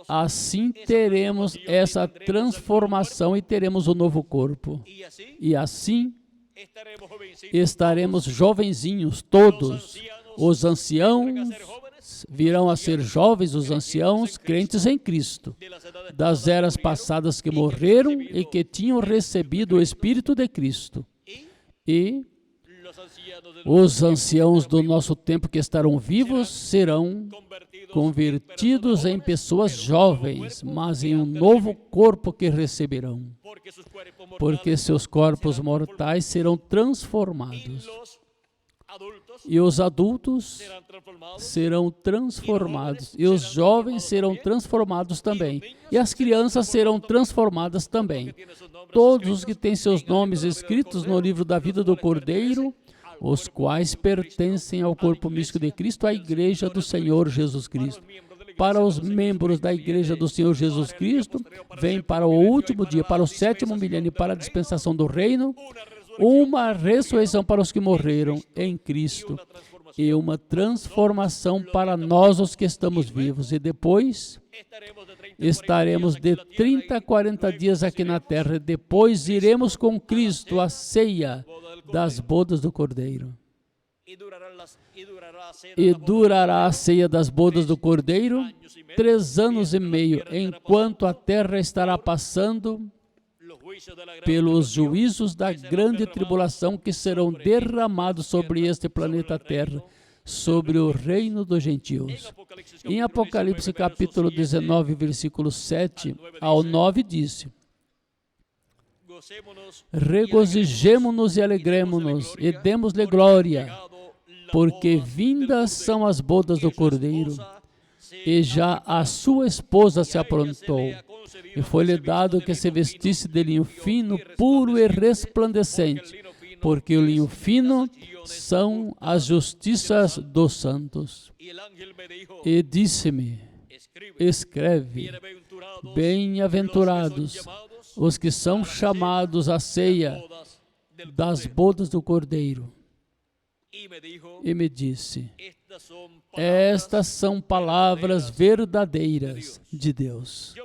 assim teremos essa transformação e teremos um novo corpo. E assim estaremos jovenzinhos todos. Os anciãos virão a ser jovens, os anciãos crentes em Cristo, das eras passadas que morreram e que tinham recebido o Espírito de Cristo. E os anciãos do nosso tempo que estarão vivos serão convertidos em pessoas jovens, mas em um novo corpo que receberão, porque seus corpos mortais serão transformados. E os adultos serão transformados, e os jovens serão transformados também, e as crianças serão transformadas também. Todos os que têm seus nomes escritos no livro da vida do Cordeiro, os quais pertencem ao corpo místico de Cristo, à Igreja do Senhor Jesus Cristo. Para os membros da Igreja do Senhor Jesus Cristo, vem para o último dia, para o 7º milênio, para a dispensação do reino, uma ressurreição para os que morreram em Cristo e uma transformação para nós, os que estamos vivos. E depois estaremos de 30 a 40 dias aqui na terra. E depois iremos com Cristo à ceia das bodas do Cordeiro. E durará a ceia das bodas do Cordeiro 3 anos e meio, enquanto a terra estará passando pelos juízos da grande tribulação que serão derramados sobre este planeta Terra, sobre o reino dos gentios. Em Apocalipse capítulo 19, versículo 7 ao 9, disse: regozijemo-nos e alegremo-nos e demos-lhe glória, porque vindas são as bodas do Cordeiro, e já a sua esposa se aprontou. E foi-lhe dado que se vestisse de linho fino, puro e resplandecente, porque o linho fino são as justiças dos santos. E disse-me: escreve, bem-aventurados os que são chamados à ceia das bodas do Cordeiro. E me disse: estas são palavras verdadeiras de Deus.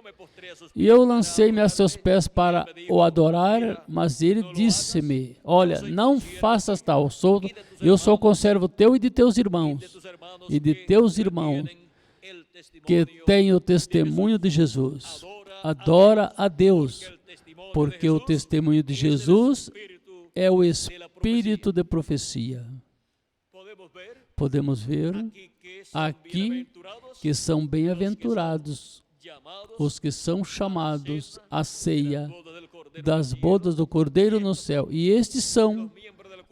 E eu lancei-me a seus pés para o adorar, mas ele disse-me: olha, não faças tal, eu sou conservo teu e de teus irmãos, que têm o testemunho de Jesus. Adora a Deus, porque o testemunho de Jesus é o espírito de profecia. Podemos ver aqui que são bem-aventurados os que são chamados à ceia das bodas do Cordeiro no céu. E estes são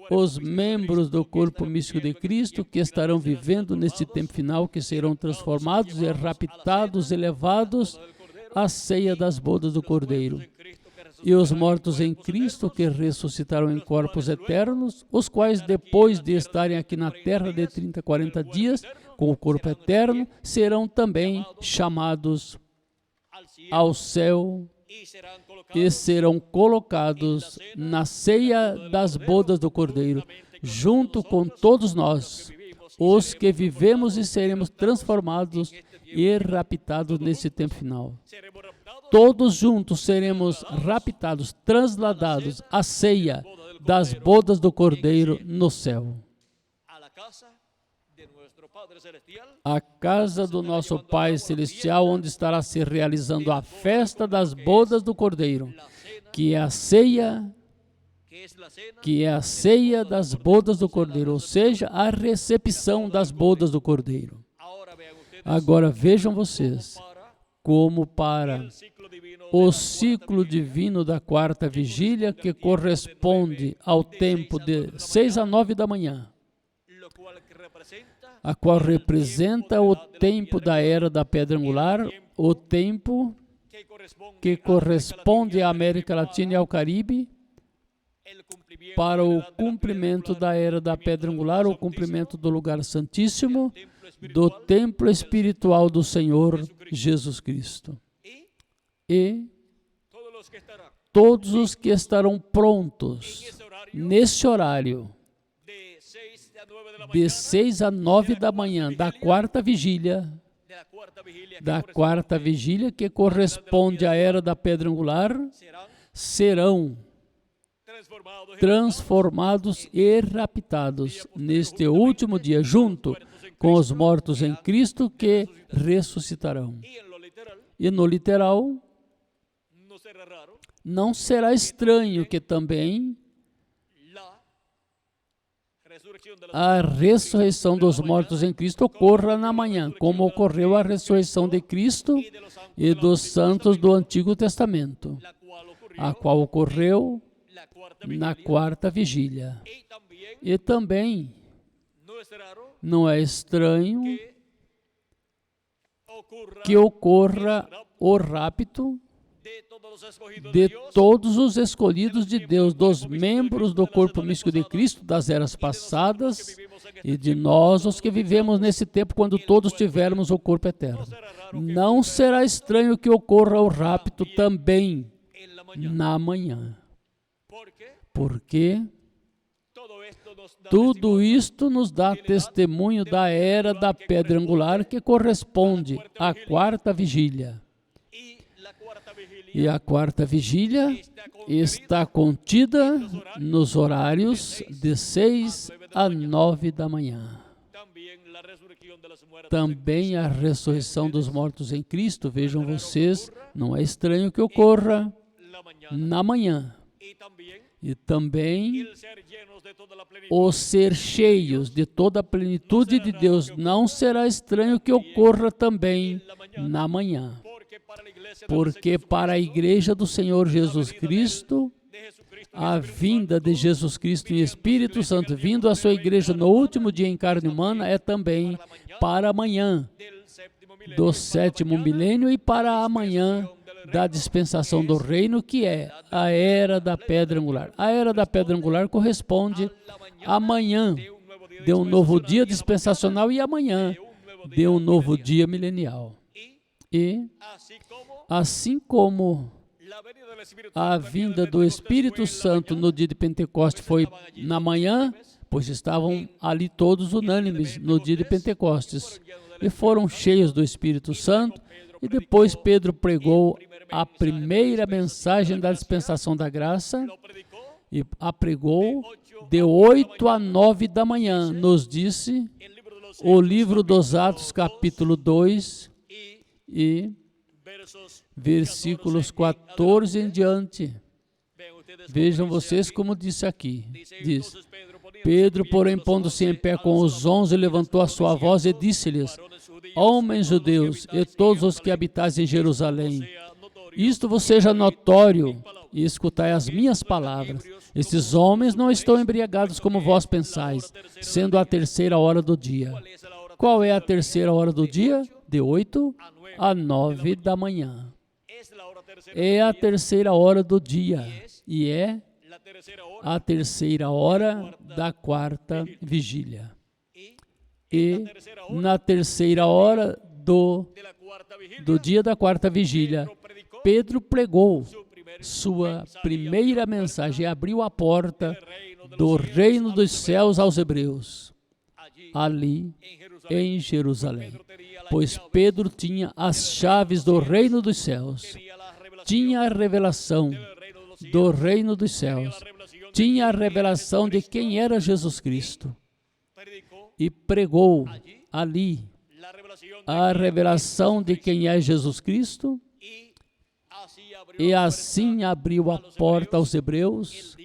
os membros do corpo místico de Cristo que estarão vivendo neste tempo final, que serão transformados e raptados e levados à ceia das bodas do Cordeiro. E os mortos em Cristo, que ressuscitaram em corpos eternos, os quais, depois de estarem aqui na terra de 30 a 40 dias, com o corpo eterno, serão também chamados ao céu e serão colocados na ceia das bodas do Cordeiro, junto com todos nós, os que vivemos e seremos transformados e raptados nesse tempo final. Todos juntos seremos raptados, transladados à ceia das bodas do Cordeiro no céu. A casa do nosso Pai Celestial, onde estará se realizando a festa das bodas do Cordeiro, que é a ceia das bodas do Cordeiro, ou seja, a recepção das bodas do Cordeiro. Agora vejam vocês, como para o ciclo divino da quarta vigília, que corresponde ao tempo de 6 a 9 da manhã, a qual representa o tempo da era da pedra angular, o tempo que corresponde à América Latina e ao Caribe, para o cumprimento da era da pedra angular, o cumprimento do lugar santíssimo, do templo espiritual do Senhor Jesus Cristo. E todos os que estarão prontos nesse horário, de 6 a 9 da manhã, da quarta vigília, que corresponde à era da pedra angular, serão transformados e raptados neste último dia, junto com os mortos em Cristo que ressuscitarão. E no literal, não será estranho que também a ressurreição dos mortos em Cristo ocorra na manhã, como ocorreu a ressurreição de Cristo e dos santos do Antigo Testamento, a qual ocorreu na quarta vigília. E também não é estranho que ocorra o rapto de todos os escolhidos de Deus, dos membros do corpo místico de Cristo, das eras passadas, e de nós, os que vivemos nesse tempo, quando todos tivermos o corpo eterno. Não será estranho que ocorra o rapto também na manhã. Porque tudo isto nos dá testemunho da era da pedra angular, que corresponde à quarta vigília. E a quarta vigília está contida nos horários de 6 a 9 da manhã. Também a ressurreição dos mortos em Cristo, vejam vocês, não é estranho que ocorra na manhã. E também o ser cheios de toda a plenitude de Deus, não será estranho que ocorra também na manhã. Porque para a igreja do Senhor Jesus Cristo, a vinda de Jesus Cristo em Espírito Santo, vindo à sua igreja no último dia em carne humana, é também para amanhã do sétimo milênio e para amanhã da dispensação do reino, que é a era da pedra angular. A era da pedra angular corresponde amanhã de um novo dia dispensacional e amanhã de um novo dia milenial. E assim como a vinda do Espírito Santo no dia de Pentecostes foi na manhã, pois estavam ali todos unânimes no dia de Pentecostes e foram cheios do Espírito Santo, e depois Pedro pregou a primeira mensagem da dispensação da graça, e a pregou de 8 a 9 da manhã, nos disse o livro dos Atos, capítulo 2, e versículos 14 em diante. Vejam vocês como disse aqui. Diz: Pedro, porém, pondo-se em pé com os 11, levantou a sua voz e disse-lhes: Homens judeus e todos os que habitais em Jerusalém, isto vos seja notório, e escutai as minhas palavras. Esses homens não estão embriagados como vós pensais, sendo a terceira hora do dia. Qual é a terceira hora do dia? De 8 a 9 da manhã. É a terceira hora do dia, e é a terceira hora da quarta vigília. E na terceira hora do dia da quarta vigília, Pedro pregou sua primeira mensagem, abriu a porta do reino dos céus aos hebreus, ali em Jerusalém. Pois Pedro tinha as chaves do reino dos céus, tinha a revelação do reino dos céus, tinha a revelação de quem era Jesus Cristo, e pregou ali a revelação de quem é Jesus Cristo, e assim abriu a porta aos hebreus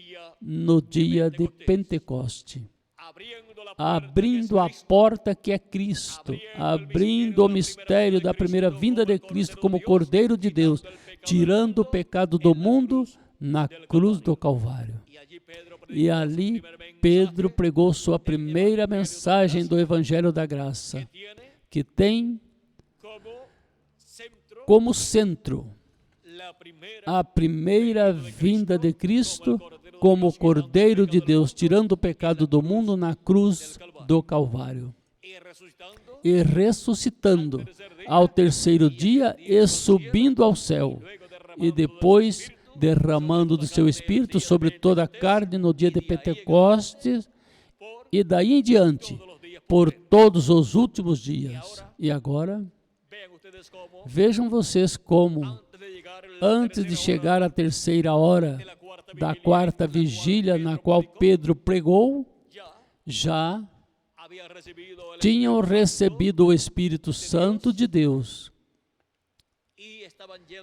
no dia de Pentecoste. abrindo a porta que é Cristo, abrindo o mistério da primeira vinda de Cristo como Cordeiro de Deus, tirando o pecado do mundo na cruz do Calvário. E ali Pedro pregou sua primeira mensagem do Evangelho da Graça, que tem como centro a primeira vinda de Cristo como Cordeiro de Deus, tirando o pecado do mundo na cruz do Calvário. E ressuscitando ao terceiro dia e subindo ao céu. E depois derramando do seu Espírito sobre toda a carne no dia de Pentecostes e daí em diante, por todos os últimos dias. E agora, vejam vocês como, antes de chegar à terceira hora da quarta vigília na qual Pedro pregou, já tinham recebido o Espírito Santo de Deus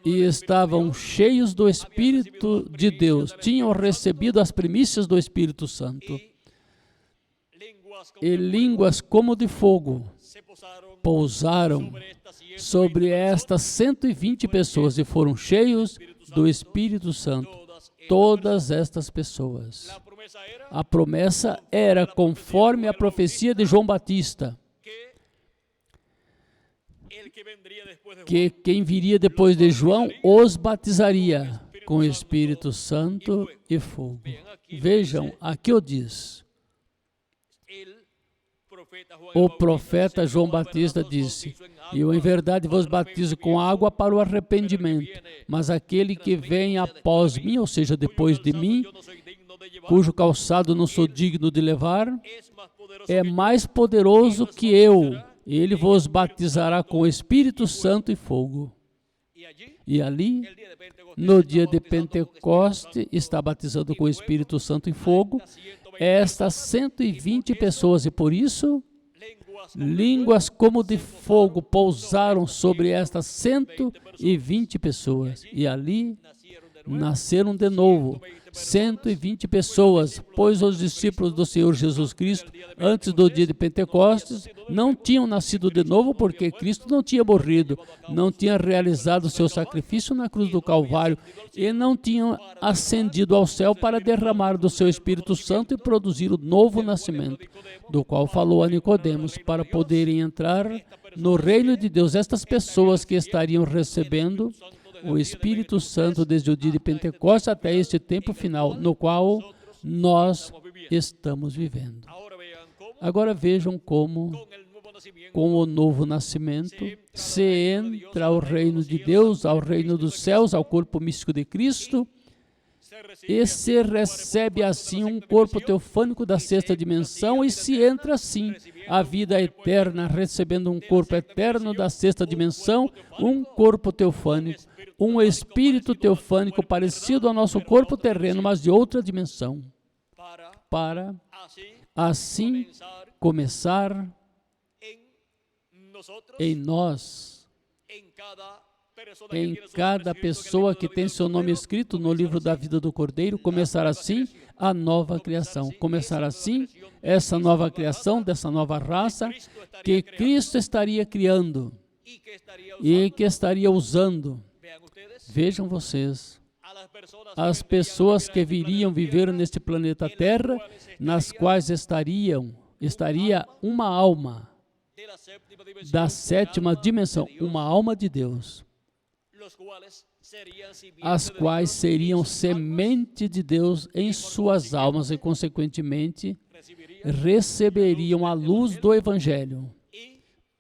e estavam cheios do Espírito de Deus, tinham recebido as primícias do Espírito Santo e línguas como de fogo pousaram sobre estas 120 pessoas e foram cheios do Espírito Santo, todas estas pessoas. A promessa era conforme a profecia de João Batista, que quem viria depois de João os batizaria com o Espírito Santo e fogo. Vejam, aqui o diz. O profeta João Batista disse: eu em verdade vos batizo com água para o arrependimento, mas aquele que vem após mim, ou seja, depois de mim, cujo calçado não sou digno de levar, é mais poderoso que eu. Ele vos batizará com o Espírito Santo e fogo. E ali, no dia de Pentecoste, está batizando com o Espírito Santo e fogo estas 120 pessoas, e por isso, línguas como de fogo pousaram sobre estas 120 pessoas. E ali nasceram de novo 120 pessoas, pois os discípulos do Senhor Jesus Cristo, antes do dia de Pentecostes, não tinham nascido de novo porque Cristo não tinha morrido, não tinha realizado seu sacrifício na cruz do Calvário e não tinham ascendido ao céu para derramar do seu Espírito Santo e produzir o novo nascimento, do qual falou a Nicodemos, para poderem entrar no reino de Deus. Estas pessoas que estariam recebendo o Espírito Santo desde o dia de Pentecostes até este tempo final, no qual nós estamos vivendo. Agora vejam como, com o novo nascimento, se entra ao reino de Deus, ao reino dos céus, ao corpo místico de Cristo, e se recebe assim um corpo teofânico da sexta dimensão, e se entra assim a vida eterna, recebendo um corpo eterno da sexta dimensão, um corpo teofânico, um espírito teofânico parecido ao nosso corpo terreno, mas de outra dimensão, para assim começar em nós, em cada pessoa que tem seu nome escrito no livro da vida do Cordeiro, começar assim a nova criação, começar assim essa nova criação dessa nova raça que Cristo estaria criando e que estaria usando. Vejam vocês, as pessoas que viriam viver neste planeta Terra, nas quais estaria uma alma da sétima dimensão, uma alma de Deus, as quais seriam semente de Deus em suas almas e, consequentemente, receberiam a luz do Evangelho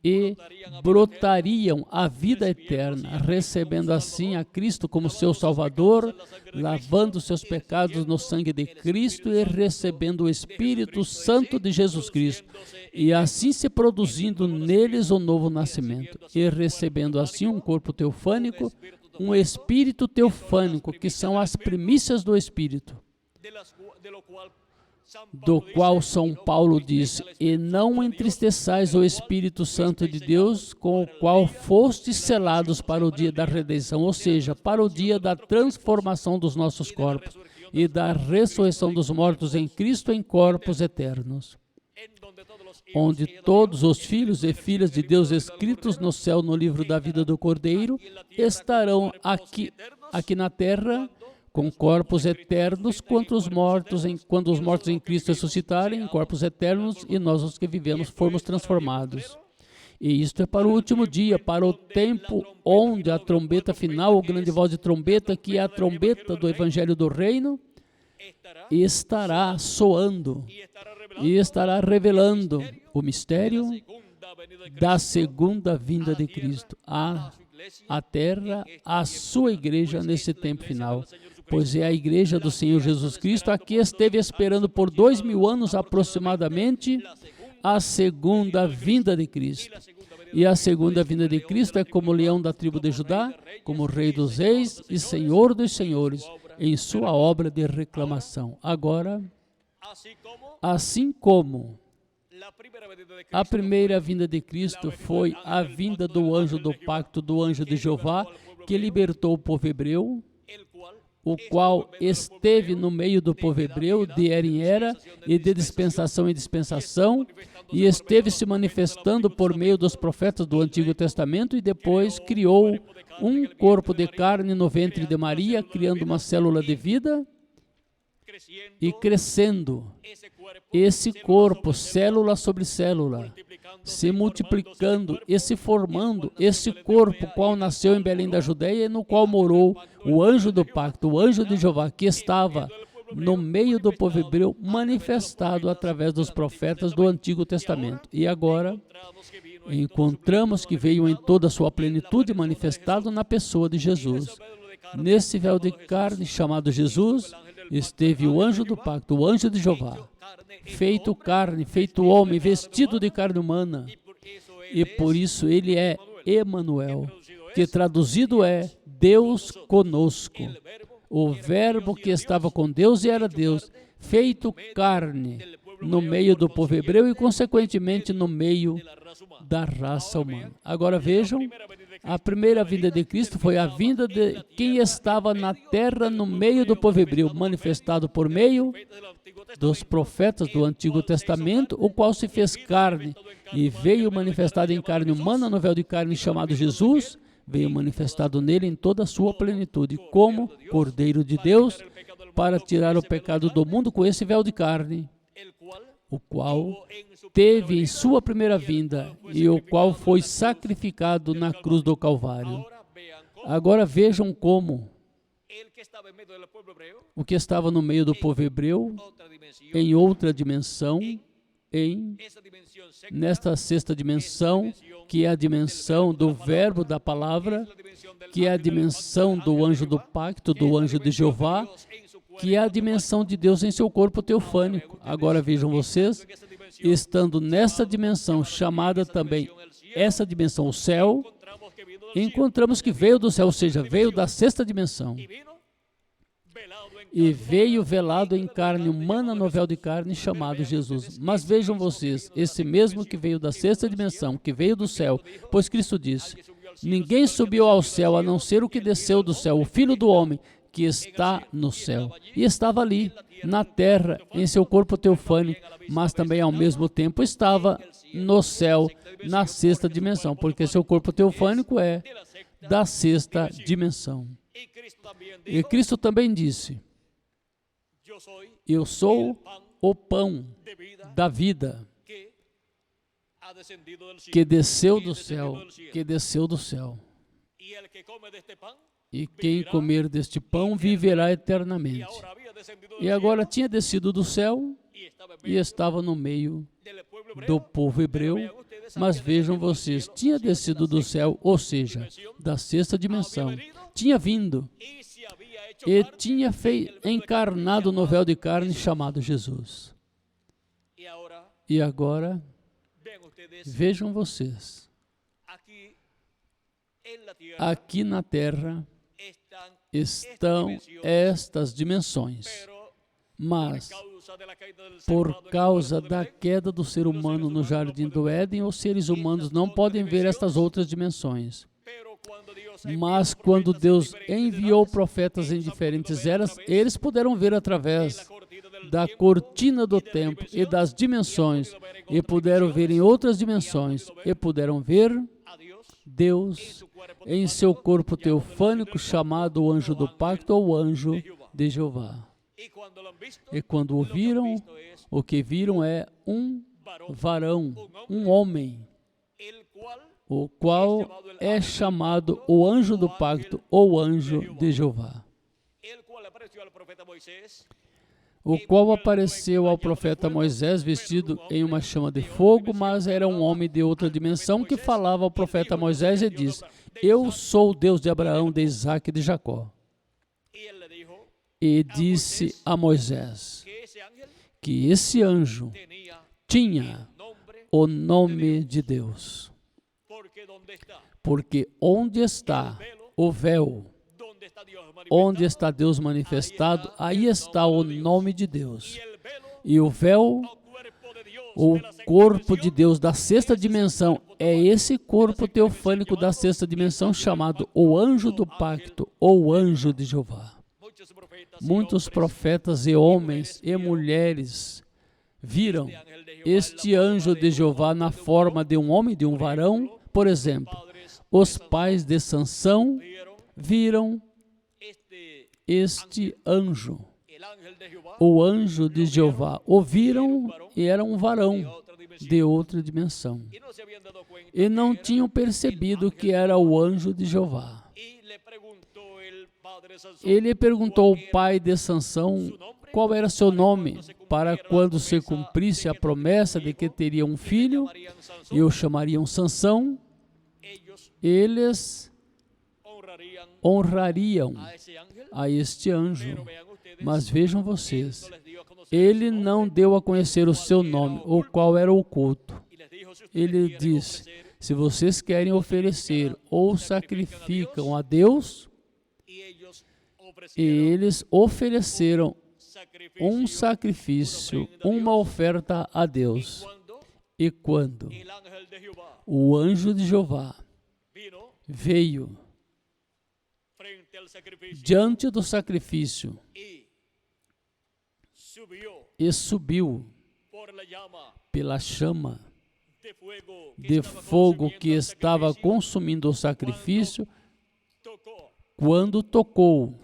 e brotariam a vida eterna, recebendo assim a Cristo como seu Salvador, lavando seus pecados no sangue de Cristo e recebendo o Espírito Santo de Jesus Cristo, e assim se produzindo neles o novo nascimento, e recebendo assim um corpo teofânico, um espírito teofânico, que são as primícias do Espírito, do qual São Paulo diz: e não entristeçais o Espírito Santo de Deus, com o qual fostes selados para o dia da redenção, ou seja, para o dia da transformação dos nossos corpos e da ressurreição dos mortos em Cristo em corpos eternos. onde todos os filhos e filhas de Deus escritos no céu no livro da vida do Cordeiro estarão aqui na terra com corpos eternos quando os mortos em Cristo ressuscitarem, em corpos eternos, e nós os que vivemos formos transformados. E isto é para o último dia, para o tempo onde a trombeta final, a grande voz de trombeta, que é a trombeta do Evangelho do Reino, estará soando e estará revelando o mistério da segunda vinda de Cristo à terra, à sua igreja nesse tempo final. Pois é a igreja do Senhor Jesus Cristo, a que esteve esperando por 2000 anos aproximadamente a segunda vinda de Cristo. E a segunda vinda de Cristo é como leão da tribo de Judá, como rei dos reis e senhor dos senhores, em sua obra de reclamação. Agora, assim como a primeira vinda de Cristo foi a vinda do anjo do pacto, do anjo de Jeová, que libertou o povo hebreu, o qual esteve no meio do povo hebreu, de era em era, e de dispensação em dispensação, e esteve se manifestando por meio dos profetas do Antigo Testamento, e depois criou um corpo de carne no ventre de Maria, criando uma célula de vida, e crescendo esse corpo, célula sobre célula, se multiplicando e se formando, esse corpo, qual nasceu em Belém da Judeia, e no qual morou o anjo do pacto, o anjo de Jeová, que estava no meio do povo hebreu, manifestado através dos profetas do Antigo Testamento. E agora, encontramos que veio em toda a sua plenitude, manifestado na pessoa de Jesus. Nesse véu de carne chamado Jesus, esteve o anjo do pacto, o anjo de Jeová, feito carne, feito homem, vestido de carne humana. E por isso ele é Emanuel, que traduzido é Deus conosco. O verbo que estava com Deus e era Deus, feito carne no meio do povo hebreu e, consequentemente, no meio da raça humana. Agora vejam, a primeira vinda de Cristo foi a vinda de quem estava na terra no meio do povo hebreu, manifestado por meio dos profetas do Antigo Testamento, o qual se fez carne e veio manifestado em carne humana, no véu de carne chamado Jesus, veio manifestado nele em toda a sua plenitude, como Cordeiro de Deus, para tirar o pecado do mundo com esse véu de carne, o qual teve em sua primeira vinda e o qual foi sacrificado na cruz do Calvário. Agora vejam como o que estava no meio do povo hebreu, em outra dimensão, nesta sexta dimensão, que é a dimensão do verbo da palavra, que é a dimensão do anjo do pacto, do anjo de Jeová, que é a dimensão de Deus em seu corpo teofânico. Agora vejam vocês, estando nessa dimensão, chamada também, essa dimensão, o céu, encontramos que veio do céu, ou seja, veio da sexta dimensão. E veio velado em carne humana no véu de carne chamado Jesus. Mas vejam vocês, esse mesmo que veio da sexta dimensão, que veio do céu, pois Cristo disse, ninguém subiu ao céu a não ser o que desceu do céu, o Filho do Homem, que está no céu. E estava ali, na terra, em seu corpo teofânico, mas também ao mesmo tempo estava no céu, na sexta dimensão, porque seu corpo teofânico é da sexta dimensão. E Cristo também disse, eu sou o pão da vida que desceu do céu, e quem comer deste pão viverá eternamente. E agora tinha descido do céu e estava no meio do povo hebreu, mas vejam vocês, tinha descido do céu, ou seja, da sexta dimensão, tinha vindo e tinha encarnado no véu de carne chamado Jesus. E agora, vejam vocês, aqui na terra estão estas dimensões, mas por causa da queda do ser humano no jardim do Éden, os seres humanos não podem ver estas outras dimensões. Mas quando Deus enviou profetas em diferentes eras, eles puderam ver através da cortina do tempo e das dimensões, e puderam ver em outras dimensões, e puderam ver Deus em seu corpo teofânico, chamado o anjo do pacto ou anjo de Jeová. E quando o viram, o que viram é um varão, um homem, o qual é chamado o anjo do pacto ou anjo de Jeová, o qual apareceu ao profeta Moisés vestido em uma chama de fogo, mas era um homem de outra dimensão que falava ao profeta Moisés e disse: eu sou o Deus de Abraão, de Isaque e de Jacó. E disse a Moisés que esse anjo tinha o nome de Deus. Porque onde está o véu, onde está Deus manifestado, aí está o nome de Deus. E o véu, o corpo de Deus da sexta dimensão, é esse corpo teofânico da sexta dimensão chamado o anjo do pacto ou anjo de Jeová. Muitos profetas e homens e mulheres viram este anjo de Jeová na forma de um homem, de um varão. Por exemplo, os pais de Sansão viram este anjo, o anjo de Jeová. O viram e era um varão de outra dimensão. E não tinham percebido que era o anjo de Jeová. Ele perguntou ao pai de Sansão qual era seu nome, para quando se cumprisse a promessa de que teria um filho, e o chamariam Sansão, eles honrariam a este anjo. Mas vejam vocês, ele não deu a conhecer o seu nome, o qual era oculto. Ele disse: se vocês querem oferecer ou sacrificam a Deus, e eles ofereceram um sacrifício, uma oferta a Deus. E quando o anjo de Jeová veio diante do sacrifício e subiu pela chama de fogo que estava consumindo o sacrifício, quando tocou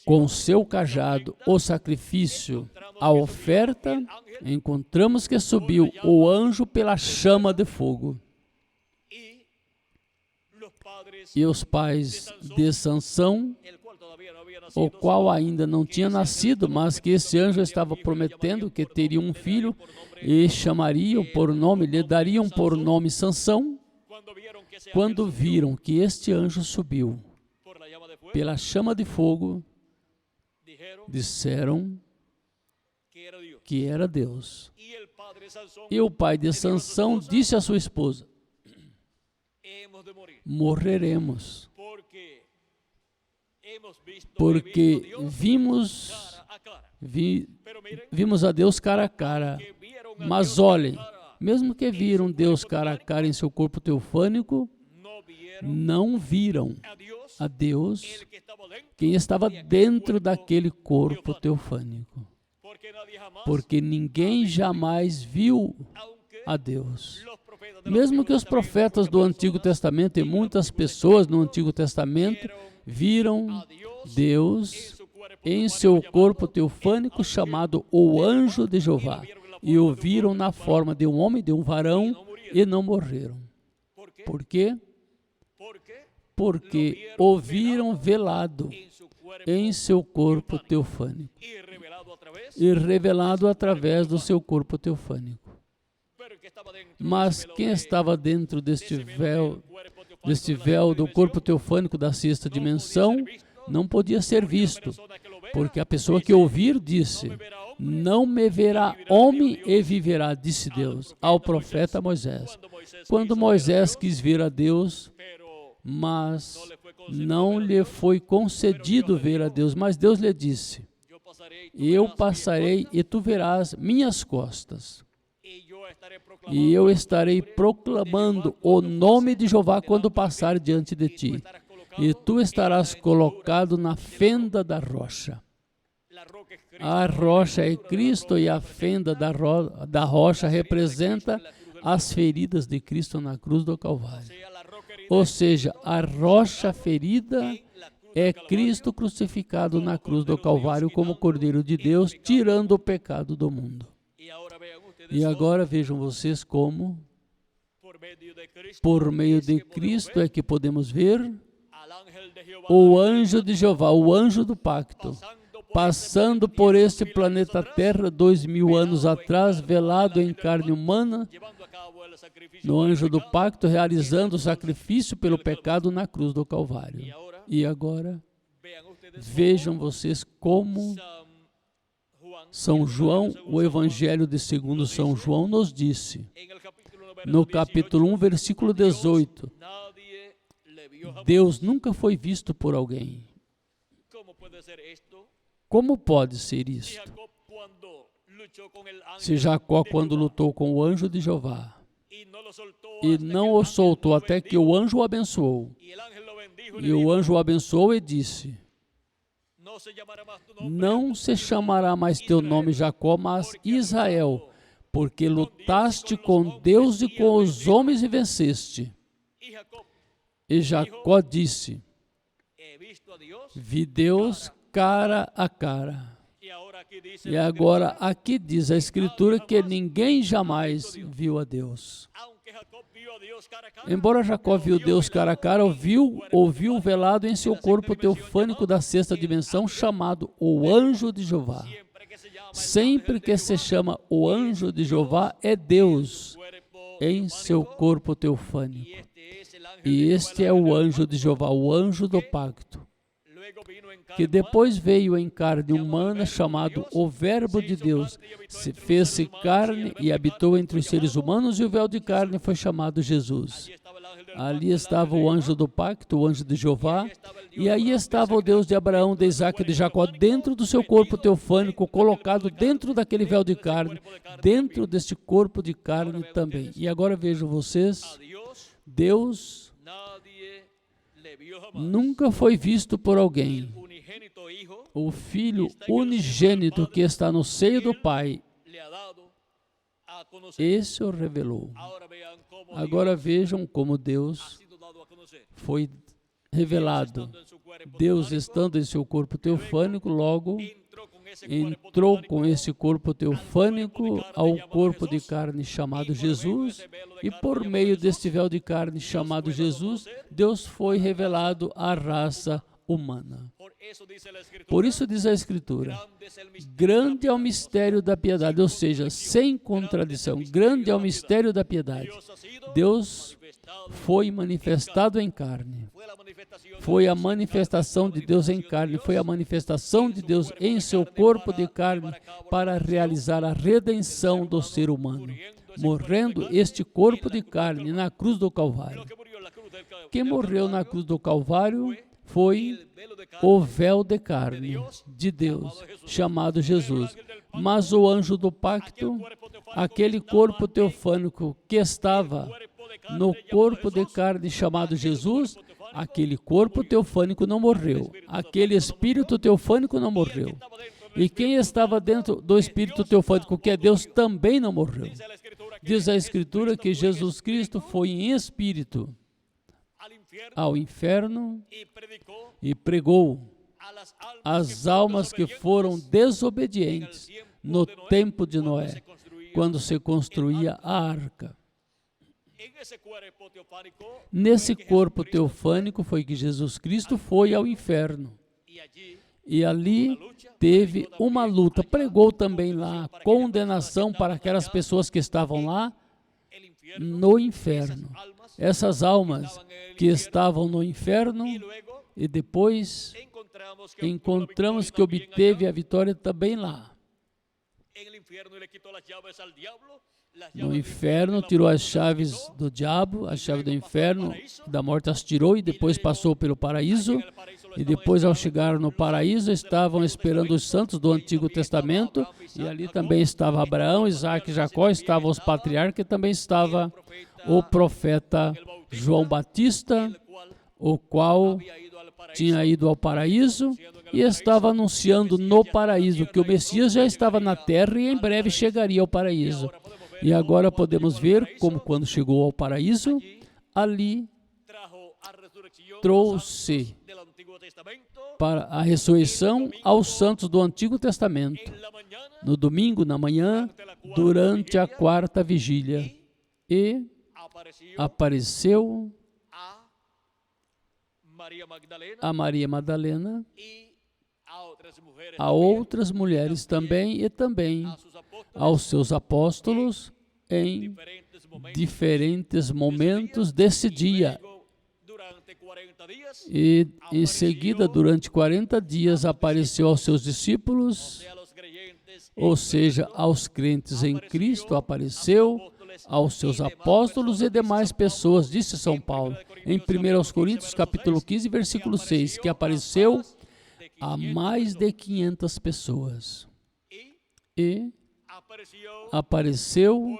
com seu cajado o sacrifício, a oferta, encontramos que subiu o anjo pela chama de fogo. E os pais de Sansão, o qual ainda não tinha nascido, mas que esse anjo estava prometendo que teria um filho, e chamariam por nome, lhe dariam por nome Sansão, quando viram que este anjo subiu pela chama de fogo, disseram que era Deus. E o pai de Sansão disse à sua esposa: morreremos, porque vimos a Deus cara a cara. Mas olhem, mesmo que viram Deus cara a cara em seu corpo teofânico, não viram a Deus, quem estava dentro daquele corpo teofânico. Porque ninguém jamais viu a Deus. Mesmo que os profetas do Antigo Testamento e muitas pessoas no Antigo Testamento viram Deus em seu corpo teofânico chamado o anjo de Jeová, e o viram na forma de um homem, de um varão, e não morreram. Por quê? Porque o viram velado em seu corpo teofânico e revelado através do seu corpo teofânico. Mas quem estava dentro deste véu do corpo teofânico da sexta dimensão não podia ser visto, porque a pessoa que ouvir disse: não me verá homem e viverá, disse Deus ao profeta Moisés. Quando Moisés quis ver a Deus, mas não lhe foi concedido ver a Deus, mas Deus lhe disse: eu passarei e tu verás minhas costas. E eu estarei proclamando o nome de Jeová quando passar diante de ti. E tu estarás colocado na fenda da rocha. A rocha é Cristo e a fenda da rocha representa as feridas de Cristo na cruz do Calvário. Ou seja, a rocha ferida é Cristo crucificado na cruz do Calvário como Cordeiro de Deus, tirando o pecado do mundo. E agora vejam vocês como, por meio de Cristo é que podemos ver o anjo de Jeová, o anjo do pacto, passando por este planeta Terra 2000 anos atrás, velado em carne humana, no anjo do pacto, realizando o sacrifício pelo pecado na cruz do Calvário. E agora, vejam vocês como São João, o Evangelho de segundo São João nos disse, no capítulo 1, versículo 18, Deus nunca foi visto por alguém. Como pode ser isto? Se Jacó, quando lutou com o anjo de Jeová, e não o soltou até que o anjo o abençoou, e o anjo o abençoou e disse, não se chamará mais teu nome Jacó, mas Israel, porque lutaste com Deus e com os homens e venceste. E Jacó disse, vi Deus cara a cara. E agora aqui diz a Escritura que ninguém jamais viu a Deus. Embora Jacó viu Deus cara a cara, ouviu velado em seu corpo teofânico da sexta dimensão, chamado o anjo de Jeová. Sempre que se chama o anjo de Jeová, é Deus em seu corpo teofânico. E este é o anjo de Jeová, o anjo do pacto, que depois veio em carne humana, chamado o Verbo de Deus, fez-se carne e habitou entre os seres humanos, e o véu de carne foi chamado Jesus. Ali estava o anjo do pacto, o anjo de Jeová, e aí estava o Deus de Abraão, de Isaac e de Jacó, dentro do seu corpo teofânico, colocado dentro daquele véu de carne, dentro deste corpo de carne também. E agora vejam vocês, Deus nunca foi visto por alguém. O Filho unigênito que está no seio do Pai, esse o revelou. Agora vejam como Deus foi revelado. Deus, estando em seu corpo teofânico, logo entrou com esse corpo teofânico ao corpo de carne chamado Jesus, e por meio deste véu de carne chamado Jesus, Deus foi revelado à raça humana. Por isso diz a Escritura, grande é o mistério da piedade, ou seja, sem contradição, grande é o mistério da piedade. Deus foi manifestado em carne. Foi a manifestação de Deus em carne, foi a manifestação de Deus em seu corpo de carne para realizar a redenção do ser humano, morrendo este corpo de carne na cruz do Calvário. Quem morreu na cruz do Calvário foi o véu de carne de Deus, chamado Jesus. Mas o anjo do pacto, aquele corpo teofânico que estava no corpo de carne chamado Jesus, aquele corpo teofânico não morreu. Aquele espírito teofânico não morreu. E quem estava dentro do espírito teofânico, que é Deus, também não morreu. Diz a Escritura que Jesus Cristo foi em espírito ao inferno e pregou às almas que foram desobedientes no tempo de Noé, quando se construía a arca. Nesse corpo teofânico foi que Jesus Cristo foi ao inferno. E ali teve uma luta. Pregou também lá condenação para aquelas pessoas que estavam lá no inferno. Essas almas que estavam no inferno, e depois encontramos que obteve a vitória também lá. No inferno tirou as chaves do diabo, a chave do inferno, da morte as tirou e depois passou pelo paraíso. E depois, ao chegar no paraíso, estavam esperando os santos do Antigo Testamento, e ali também estava Abraão, Isaac e Jacó, estavam os patriarcas, e também estava o profeta João Batista, o qual tinha ido ao paraíso e estava anunciando no paraíso que o Messias já estava na terra e em breve chegaria ao paraíso. E agora podemos ver como, quando chegou ao paraíso, ali trouxe para a ressurreição aos santos do Antigo Testamento, no domingo, na manhã, durante a quarta vigília, e apareceu a Maria Madalena, a outras mulheres também, e também aos seus apóstolos em diferentes momentos desse dia. E em seguida, durante 40 dias, apareceu aos seus discípulos, ou seja, aos crentes em Cristo, apareceu aos seus apóstolos e demais pessoas, disse São Paulo, em 1 Coríntios, capítulo 15, versículo 6, que apareceu a mais de 500 pessoas. E apareceu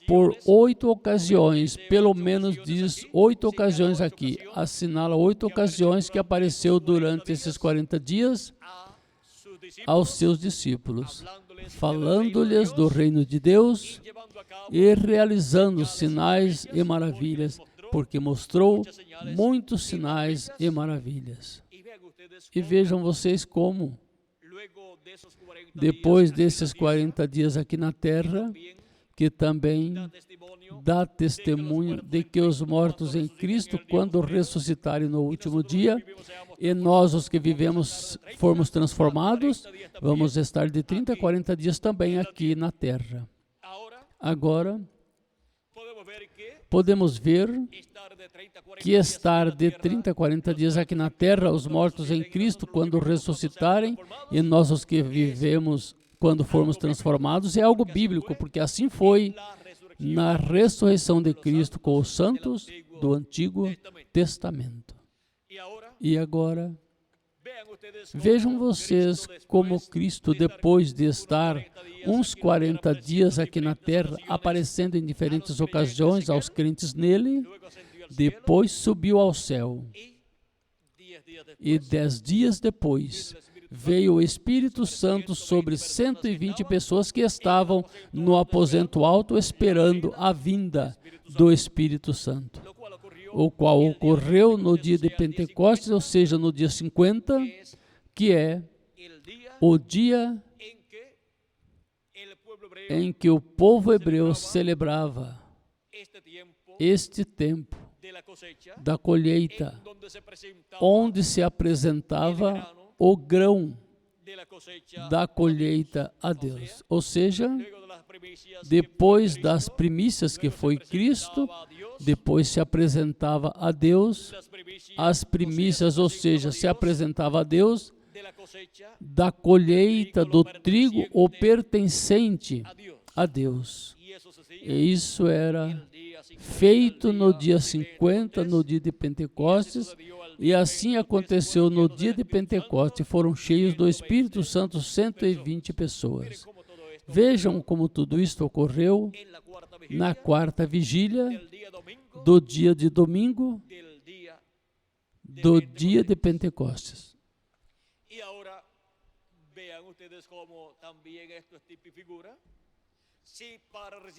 por 8 ocasiões, pelo menos diz 8 ocasiões aqui, assinala 8 ocasiões que apareceu durante esses 40 dias aos seus discípulos, falando-lhes do reino de Deus e realizando sinais e maravilhas, porque mostrou muitos sinais e maravilhas. E vejam vocês como, depois desses 40 dias aqui na terra, que também dá testemunho de que os mortos em Cristo, quando ressuscitarem no último dia, e nós, os que vivemos, formos transformados, vamos estar de 30 a 40 dias também aqui na terra. Agora, podemos ver que estar de 30 a 40 dias aqui na terra, os mortos em Cristo, quando ressuscitarem, e nós, os que vivemos, quando formos transformados, é algo bíblico, porque assim foi na ressurreição de Cristo com os santos do Antigo Testamento. E agora, vejam vocês como Cristo, depois de estar uns 40 dias aqui na terra, aparecendo em diferentes ocasiões aos crentes nele, depois subiu ao céu. E 10 dias depois, veio o Espírito Santo sobre 120 pessoas que estavam no aposento alto esperando a vinda do Espírito Santo, o qual ocorreu no dia de Pentecostes, ou seja, no dia 50, que é o dia em que o povo hebreu celebrava este tempo da colheita, onde se apresentava o grão da colheita a Deus. Ou seja, depois das primícias que foi Cristo, depois se apresentava a Deus as primícias, ou seja, se apresentava a Deus da colheita do trigo, o pertencente a Deus. E isso era feito no dia 50, no dia de Pentecostes, e assim aconteceu no dia de Pentecostes. Foram cheios do Espírito Santo 120 pessoas. Vejam como tudo isto ocorreu na quarta vigília do dia de domingo, do dia de Pentecostes.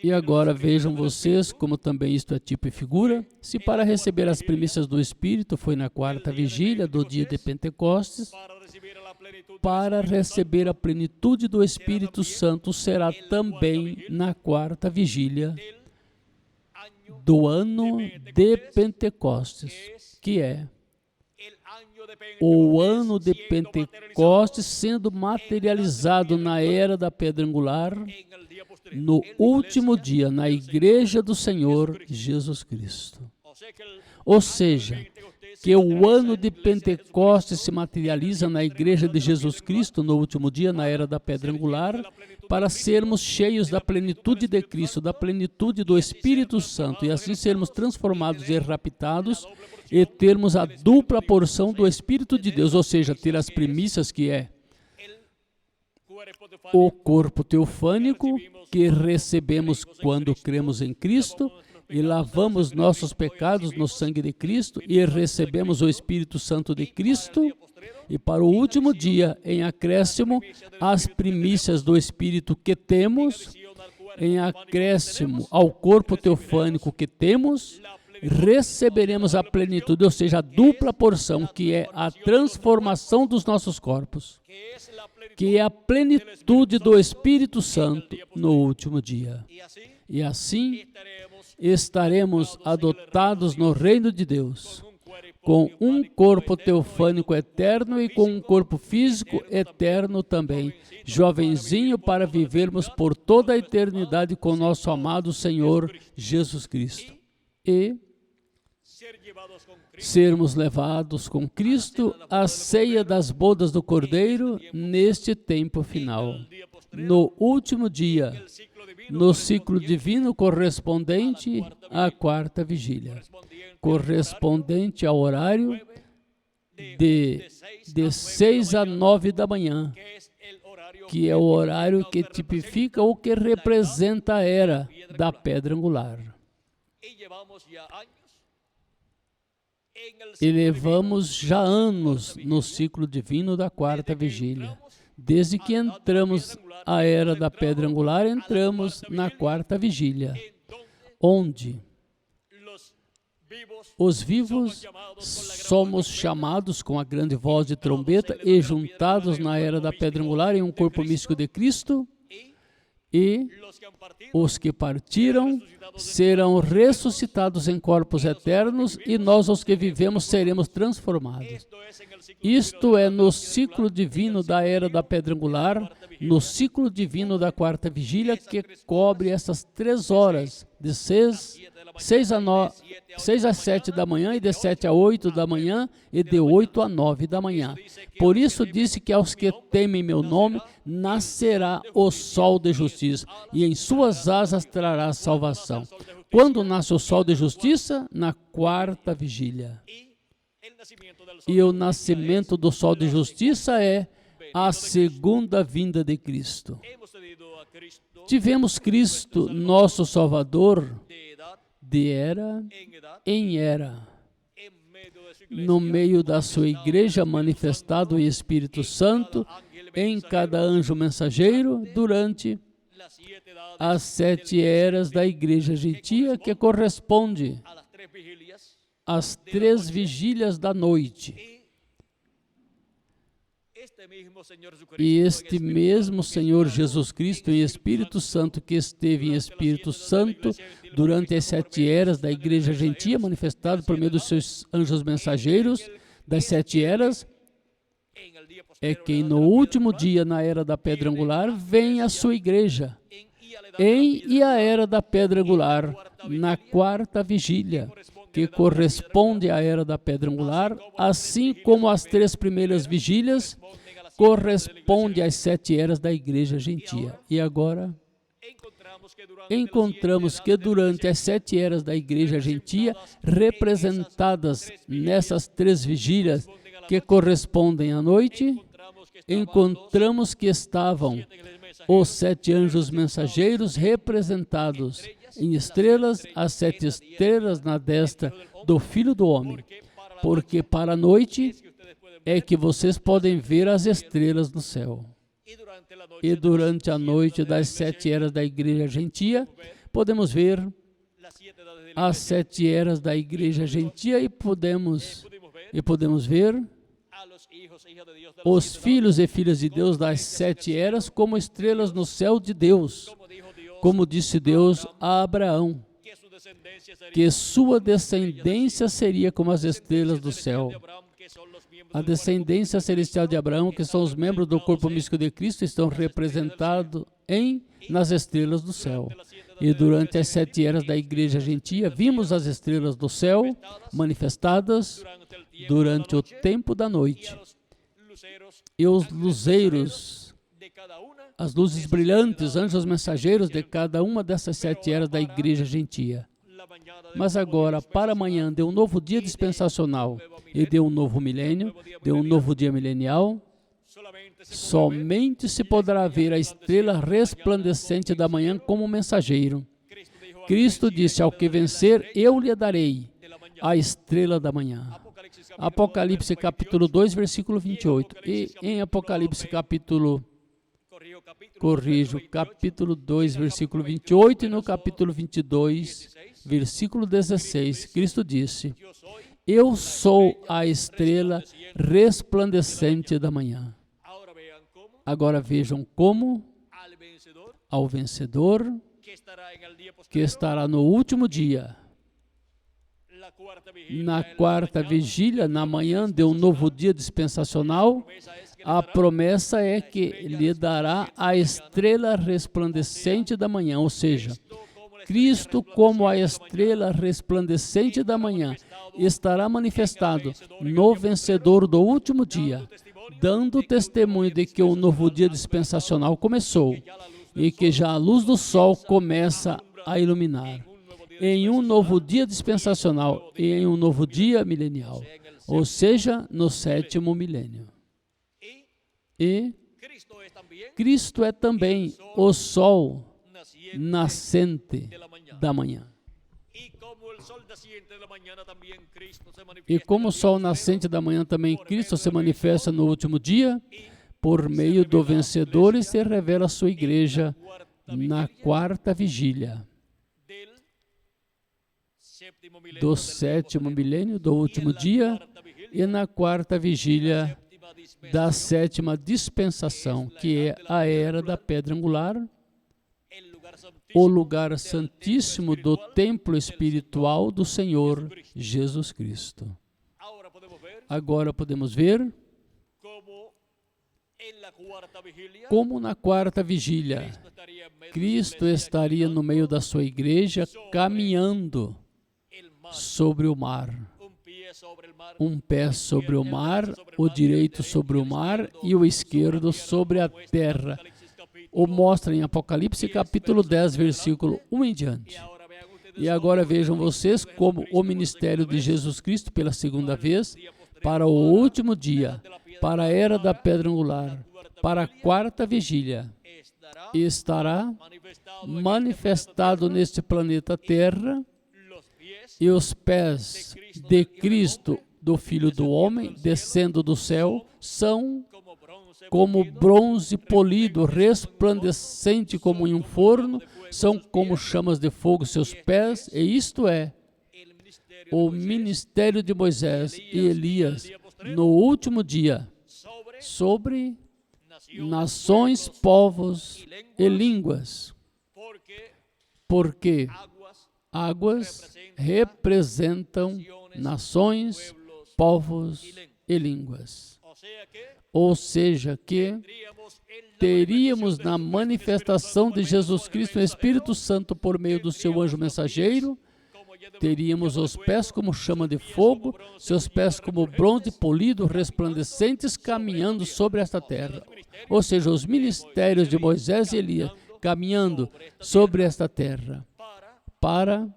E agora vejam vocês como também isto é tipo e figura. Se para receber as primícias do Espírito foi na quarta vigília do dia de Pentecostes, para receber a plenitude do Espírito Santo será também na quarta vigília do ano de Pentecostes, que é o ano de Pentecostes sendo materializado na era da pedra angular, no último dia, na Igreja do Senhor Jesus Cristo. Ou seja, que o ano de Pentecostes se materializa na Igreja de Jesus Cristo no último dia, na era da pedra angular, para sermos cheios da plenitude de Cristo, da plenitude do Espírito Santo, e assim sermos transformados e raptados e termos a dupla porção do Espírito de Deus, ou seja, ter as primícias, que é o corpo teofânico que recebemos quando cremos em Cristo e lavamos nossos pecados no sangue de Cristo e recebemos o Espírito Santo de Cristo, e para o último dia, em acréscimo, as primícias do Espírito que temos, em acréscimo ao corpo teofânico que temos, receberemos a plenitude, ou seja, a dupla porção, que é a transformação dos nossos corpos, que é a plenitude do Espírito Santo no último dia. E assim estaremos adotados no reino de Deus, com um corpo teofânico eterno e com um corpo físico eterno também, jovenzinho, para vivermos por toda a eternidade com nosso amado Senhor Jesus Cristo. E sermos levados com Cristo à ceia das bodas do Cordeiro neste tempo final, no último dia, no ciclo divino correspondente à quarta vigília, correspondente ao horário de 6 a 9 da manhã, que é o horário que tipifica ou que representa a era da pedra angular. E levamos já anos no ciclo divino da quarta vigília. Desde que entramos a era da pedra angular, entramos na quarta vigília, onde os vivos somos chamados com a grande voz de trombeta e juntados na era da pedra angular em um corpo místico de Cristo, e os que partiram serão ressuscitados em corpos eternos, e nós, os que vivemos, seremos transformados. Isto é no ciclo divino da era da pedra angular, no ciclo divino da quarta vigília, que cobre essas 3 horas, de 6 a 7 da manhã, e de 7 a 8 da manhã, e de 8 a 9 da manhã. Por isso disse que aos que temem meu nome, nascerá o sol de justiça, e em suas asas trará salvação. Quando nasce o sol de justiça? Na quarta vigília. E o nascimento do sol de justiça é a segunda vinda de Cristo. Tivemos Cristo, nosso Salvador, de era em era, no meio da sua igreja, manifestado o Espírito Santo em cada anjo mensageiro durante as 7 eras da igreja gentia, que corresponde às 3 vigílias da noite. E este mesmo Senhor Jesus Cristo em Espírito Santo, que esteve em Espírito Santo durante as 7 eras da igreja gentia, manifestado por meio dos seus anjos mensageiros das 7 eras, é quem no último dia, na era da pedra angular, vem a sua igreja, e a era da pedra angular, na quarta vigília, que corresponde à era da pedra angular, assim como as 3 primeiras vigílias corresponde às 7 eras da igreja gentia. E agora encontramos que durante as 7 eras da igreja gentia, representadas nessas 3 vigílias que correspondem à noite, encontramos que estavam os 7 anjos mensageiros representados em estrelas, as 7 estrelas na destra do Filho do Homem, porque para a noite é que vocês podem ver as estrelas no céu. E durante a noite das 7 eras da igreja gentia, podemos ver as 7 eras da igreja gentia, e podemos ver os filhos e filhas de Deus das 7 eras como estrelas no céu de Deus. Como disse Deus a Abraão, que sua descendência seria como as estrelas do céu. A descendência celestial de Abraão, que são os membros do corpo místico de Cristo, estão representados nas estrelas do céu. E durante as 7 eras da igreja gentia, vimos as estrelas do céu manifestadas durante o tempo da noite. E os luzeiros, as luzes brilhantes, anjos mensageiros de cada uma dessas 7 eras da igreja gentia. Mas agora, para amanhã, de um novo dia dispensacional e de um novo milênio, de um novo dia milenial, somente se poderá ver a estrela resplandecente da manhã como mensageiro. Cristo disse, ao que vencer, eu lhe darei a estrela da manhã. Apocalipse capítulo 2, versículo 28. E em Apocalipse capítulo 2, versículo 28, e no capítulo 22, versículo 16, Cristo disse, eu sou a estrela resplandecente da manhã. Agora vejam como ao vencedor que estará no último dia, na quarta vigília, na manhã de um novo dia dispensacional, a promessa é que lhe dará a estrela resplandecente da manhã, ou seja, Cristo como a estrela resplandecente da manhã estará manifestado no vencedor do último dia, dando testemunho de que o novo dia dispensacional começou e que já a luz do sol começa a iluminar em um novo dia dispensacional e em um novo dia milenial, ou seja, no 7º milênio. E Cristo é também o sol nascente da manhã. E como o sol nascente da manhã também Cristo se manifesta no último dia, por meio do vencedor e se revela a sua igreja na quarta vigília do 7º milênio, do último dia, e na quarta vigília da 7ª dispensação, que é a era da pedra angular, o lugar santíssimo do templo espiritual do Senhor Jesus Cristo. Agora podemos ver como na quarta vigília, Cristo estaria no meio da sua igreja caminhando sobre o mar. Um pé sobre o mar, o direito sobre o mar e o esquerdo sobre a terra. O mostra em Apocalipse capítulo 10, versículo 1 em diante. E agora vejam vocês como o ministério de Jesus Cristo pela segunda vez, para o último dia, para a era da pedra angular, para a quarta vigília, estará manifestado neste planeta Terra, e os pés de Cristo, do Filho do Homem, descendo do céu, são como bronze polido, resplandecente como em um forno, são como chamas de fogo seus pés, e isto é o ministério de Moisés e Elias no último dia, sobre nações, povos e línguas, porque águas representam nações, povos e línguas. Ou seja, que teríamos na manifestação de Jesus Cristo o Espírito Santo por meio do seu anjo mensageiro, teríamos os pés como chama de fogo, seus pés como bronze polido, resplandecentes, caminhando sobre esta terra. Ou seja, os ministérios de Moisés e Elias caminhando sobre esta terra para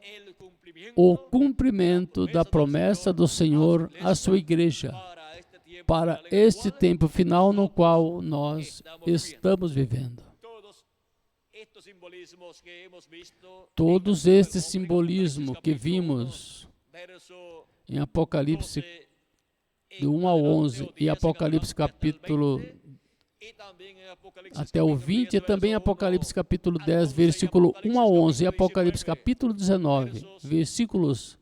o cumprimento da promessa do Senhor à sua igreja, para este tempo final no qual nós estamos vivendo. Todos estes simbolismos que vimos em Apocalipse do 1 ao 11 e Apocalipse capítulo até o 20, e também Apocalipse capítulo 10, versículo 1 ao 11, e Apocalipse capítulo 19, versículos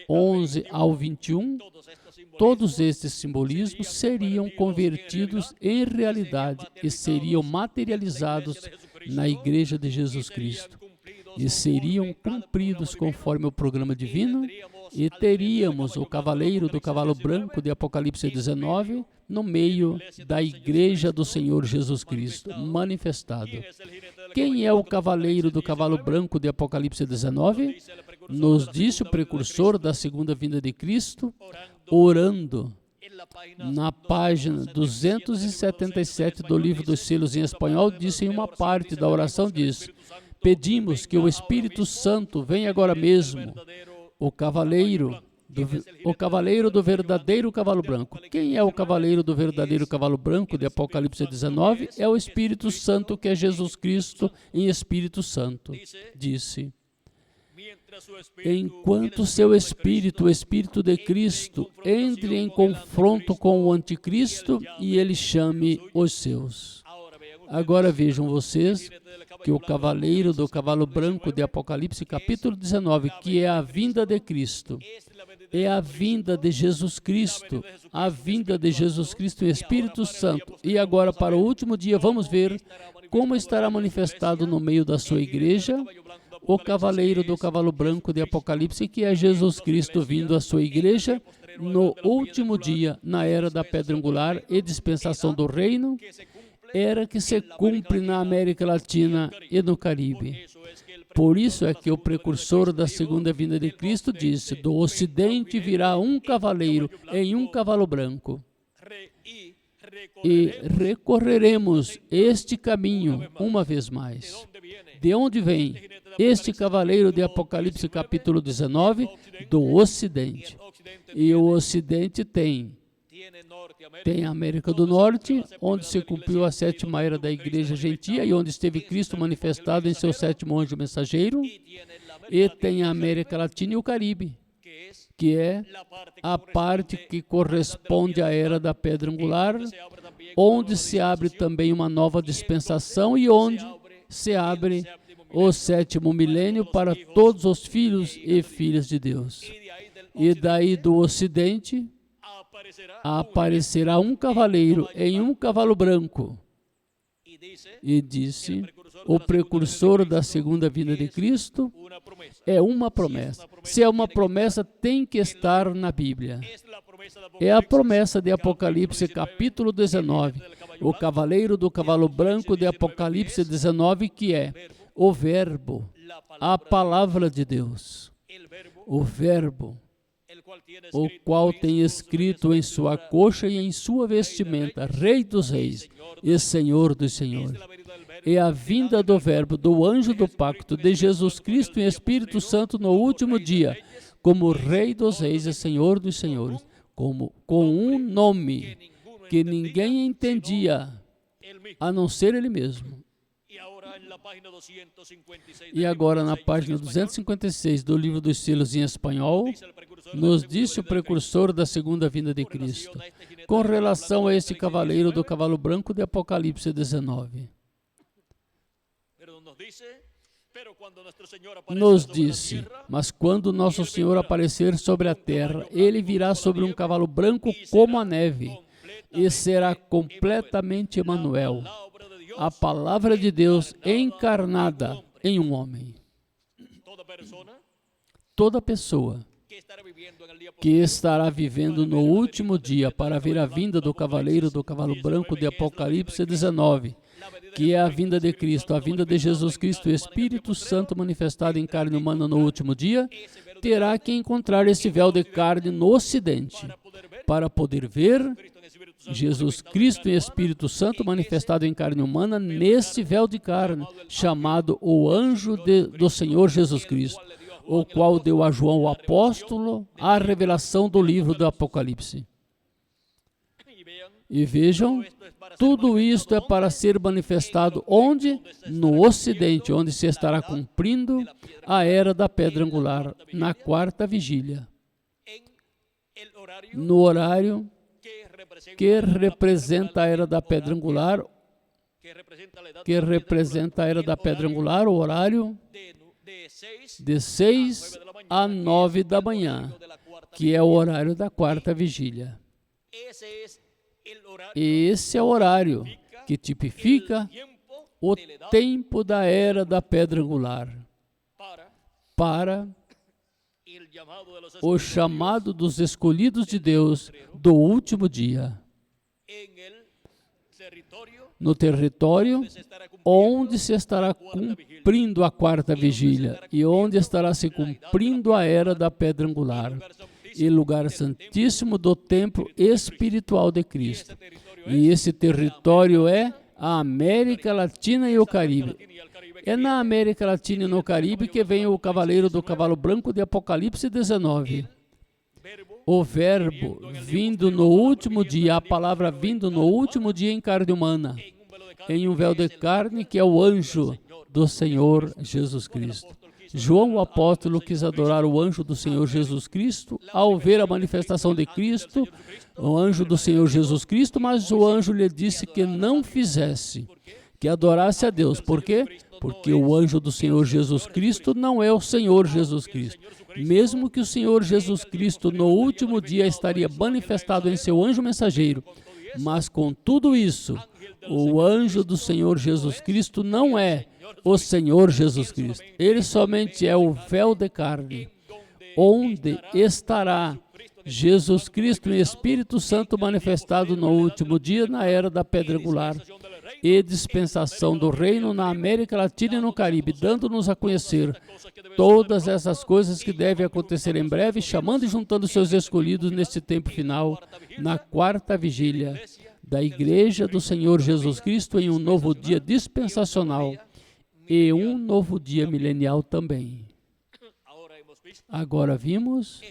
11 ao 21, todos estes simbolismos seriam convertidos em realidade e seriam materializados na Igreja de Jesus Cristo. e seriam cumpridos conforme o programa divino, e teríamos o cavaleiro do cavalo branco de Apocalipse 19 no meio da igreja do Senhor Jesus Cristo, manifestado. Quem é o cavaleiro do cavalo branco de Apocalipse 19? Nos disse o precursor da segunda vinda de Cristo, orando na página 277 do livro dos selos em espanhol, disse em uma parte da oração, diz: pedimos que o Espírito Santo venha agora mesmo, o cavaleiro do verdadeiro cavalo branco. Quem é o cavaleiro do verdadeiro cavalo branco de Apocalipse 19? É o Espírito Santo, que é Jesus Cristo em Espírito Santo. Disse: enquanto seu espírito, o Espírito de Cristo, entre em confronto com o anticristo e ele chame os seus. Agora vejam vocês que o cavaleiro do cavalo branco de Apocalipse, capítulo 19, que é a vinda de Cristo, é a vinda de Jesus Cristo, a vinda de Jesus Cristo e Espírito Santo. E agora, para o último dia, vamos ver como estará manifestado no meio da sua igreja o cavaleiro do cavalo branco de Apocalipse, que é Jesus Cristo vindo à sua igreja no último dia, na era da pedra angular e dispensação do reino, era que se cumpre na América Latina e no Caribe. Por isso é que o precursor da segunda vinda de Cristo disse: do ocidente virá um cavaleiro em um cavalo branco, e recorreremos este caminho uma vez mais. De onde vem este cavaleiro de Apocalipse capítulo 19? Do ocidente. E o ocidente tem a América do Norte, onde se cumpriu a sétima era da igreja gentia e onde esteve Cristo manifestado em seu sétimo anjo mensageiro, e tem a América Latina e o Caribe, que é a parte que corresponde à era da pedra angular, onde se abre também uma nova dispensação e onde se abre o sétimo milênio para todos os filhos e filhas de Deus. E daí do ocidente aparecerá um cavaleiro em um cavalo branco. E disse o precursor da segunda vinda de Cristo, é uma promessa. Se é uma promessa, tem que estar na Bíblia. É a promessa de Apocalipse capítulo 19, o cavaleiro do cavalo branco de Apocalipse 19, que é o Verbo, a palavra de Deus. O Verbo, o qual tem escrito em sua coxa e em sua vestimenta, Rei dos Reis e Senhor dos Senhores. É a vinda do Verbo, do anjo do pacto, de Jesus Cristo em Espírito Santo no último dia, como Rei dos Reis e Senhor dos Senhores, com um nome que ninguém entendia, a não ser Ele mesmo. E agora, na página 256 do livro dos selos em espanhol, nos disse o precursor da segunda vinda de Cristo, com relação a este cavaleiro do cavalo branco de Apocalipse 19. Nos disse: mas quando nosso Senhor aparecer sobre a terra, ele virá sobre um cavalo branco como a neve, e será completamente Emanuel, a palavra de Deus encarnada em um homem. Toda pessoa que estará vivendo no último dia para ver a vinda do cavaleiro do cavalo branco de Apocalipse 19, que é a vinda de Cristo, a vinda de Jesus Cristo, o Espírito Santo manifestado em carne humana no último dia, terá que encontrar esse véu de carne no ocidente, para poder ver Jesus Cristo e Espírito Santo manifestado em carne humana nesse véu de carne, chamado o anjo do Senhor Jesus Cristo, o qual deu a João o apóstolo a revelação do livro do Apocalipse. E vejam, tudo isto é para ser manifestado onde? No ocidente, onde se estará cumprindo a era da pedra angular, na quarta vigília. No horário que representa a era da pedra angular, o horário de 6 a 9 da manhã, que é o horário da quarta vigília. E esse é o horário que tipifica o tempo da era da pedra angular. para o chamado dos escolhidos de Deus do último dia, no território onde se estará cumprindo a quarta vigília e onde estará se cumprindo a era da pedra angular e lugar santíssimo do templo espiritual de Cristo. E esse território é a América Latina e o Caribe. É na América Latina e no Caribe que vem o cavaleiro do cavalo branco de Apocalipse 19. O verbo vindo no último dia, a palavra vindo no último dia em carne humana, em um véu de carne que é o anjo do Senhor Jesus Cristo. João, o apóstolo, quis adorar o anjo do Senhor Jesus Cristo ao ver a manifestação de Cristo, o anjo do Senhor Jesus Cristo, mas o anjo lhe disse que não fizesse, que adorasse a Deus. Por quê? Porque o anjo do Senhor Jesus Cristo não é o Senhor Jesus Cristo. Mesmo que o Senhor Jesus Cristo no último dia estaria manifestado em seu anjo mensageiro, mas com tudo isso, o anjo do Senhor Jesus Cristo não é o Senhor Jesus Cristo. Ele somente é o véu de carne, onde estará Jesus Cristo em Espírito Santo manifestado no último dia, na era da pedra angular e dispensação do reino na América Latina e no Caribe, dando-nos a conhecer todas essas coisas que devem acontecer em breve, chamando e juntando seus escolhidos neste tempo final, na quarta vigília da Igreja do Senhor Jesus Cristo, em um novo dia dispensacional e um novo dia milenial também. Agora vimos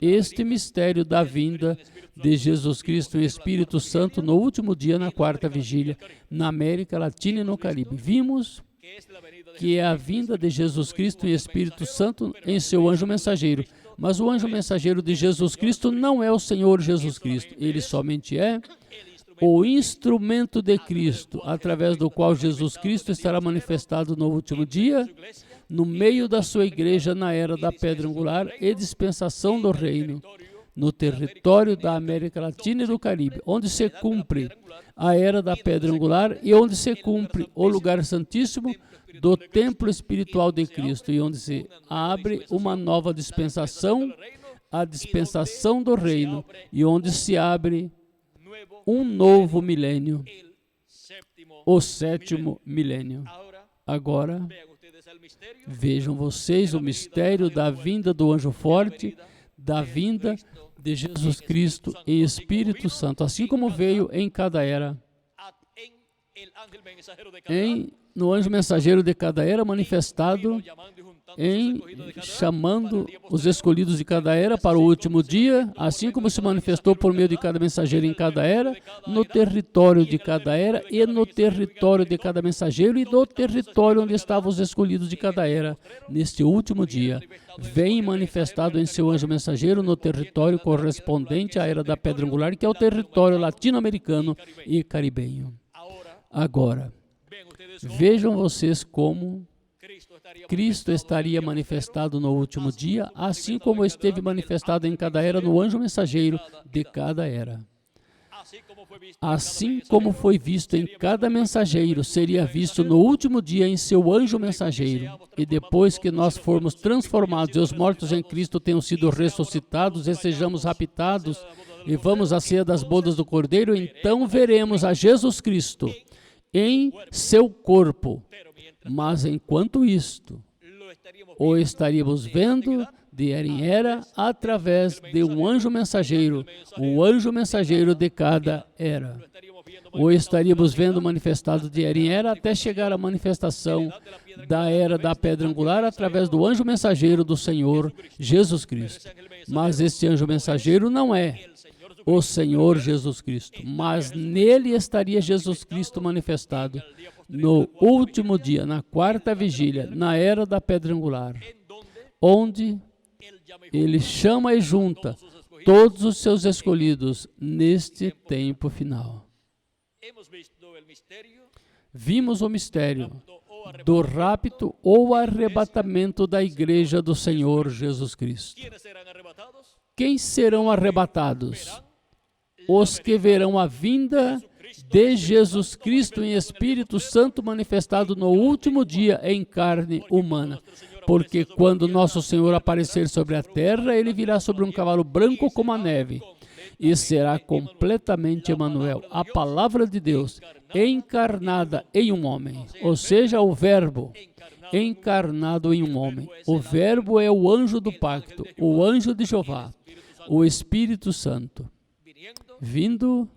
este mistério da vinda de Jesus Cristo em Espírito Santo no último dia, na quarta vigília, na América Latina e no Caribe. Vimos que é a vinda de Jesus Cristo em Espírito Santo em seu anjo mensageiro. Mas o anjo mensageiro de Jesus Cristo não é o Senhor Jesus Cristo. Ele somente é o instrumento de Cristo, através do qual Jesus Cristo estará manifestado no último dia, no meio da sua igreja, na era da pedra angular e dispensação do reino, no território da América Latina e do Caribe, onde se cumpre a era da pedra angular e onde se cumpre o lugar santíssimo do templo espiritual de Cristo, e onde se abre uma nova dispensação, a dispensação do reino, e onde se abre um novo milênio, o sétimo milênio. Agora, vejam vocês o mistério da vinda do anjo forte, da vinda de Jesus Cristo em Espírito Santo, assim como veio em cada era. No anjo mensageiro de cada era, manifestado em chamando os escolhidos de cada era para o último dia, assim como se manifestou por meio de cada mensageiro em cada era, no território de cada era e no território de cada mensageiro e no território onde estavam os escolhidos de cada era. Neste último dia, vem manifestado em seu anjo mensageiro no território correspondente à era da pedra angular, que é o território latino-americano e caribenho. Agora, vejam vocês como Cristo estaria manifestado no último dia, assim como esteve manifestado em cada era no anjo mensageiro de cada era. Assim como foi visto em cada mensageiro, seria visto no último dia em seu anjo mensageiro. E depois que nós formos transformados e os mortos em Cristo tenham sido ressuscitados e sejamos raptados e vamos à ceia das bodas do Cordeiro, então veremos a Jesus Cristo em seu corpo. Mas enquanto isto, o estaríamos vendo de era em era através de um anjo mensageiro, o anjo mensageiro de cada era. O estaríamos vendo manifestado de era em era até chegar à manifestação da era da pedra angular através do anjo mensageiro do Senhor Jesus Cristo. Mas este anjo mensageiro não é o Senhor Jesus Cristo, mas nele estaria Jesus Cristo manifestado no último dia, na quarta vigília, na era da pedra angular, onde ele chama e junta todos os seus escolhidos neste tempo final. Vimos o mistério do rapto ou arrebatamento da igreja do Senhor Jesus Cristo. Quem serão arrebatados? Os que verão a vinda de Jesus Cristo em Espírito Santo manifestado no último dia em carne humana. porque quando nosso Senhor aparecer sobre a terra, ele virá sobre um cavalo branco como a neve, e será completamente Emanuel, a palavra de Deus, encarnada em um homem, ou seja, o Verbo encarnado em um homem. O Verbo é o anjo do pacto, o anjo de Jeová, o Espírito Santo, vindo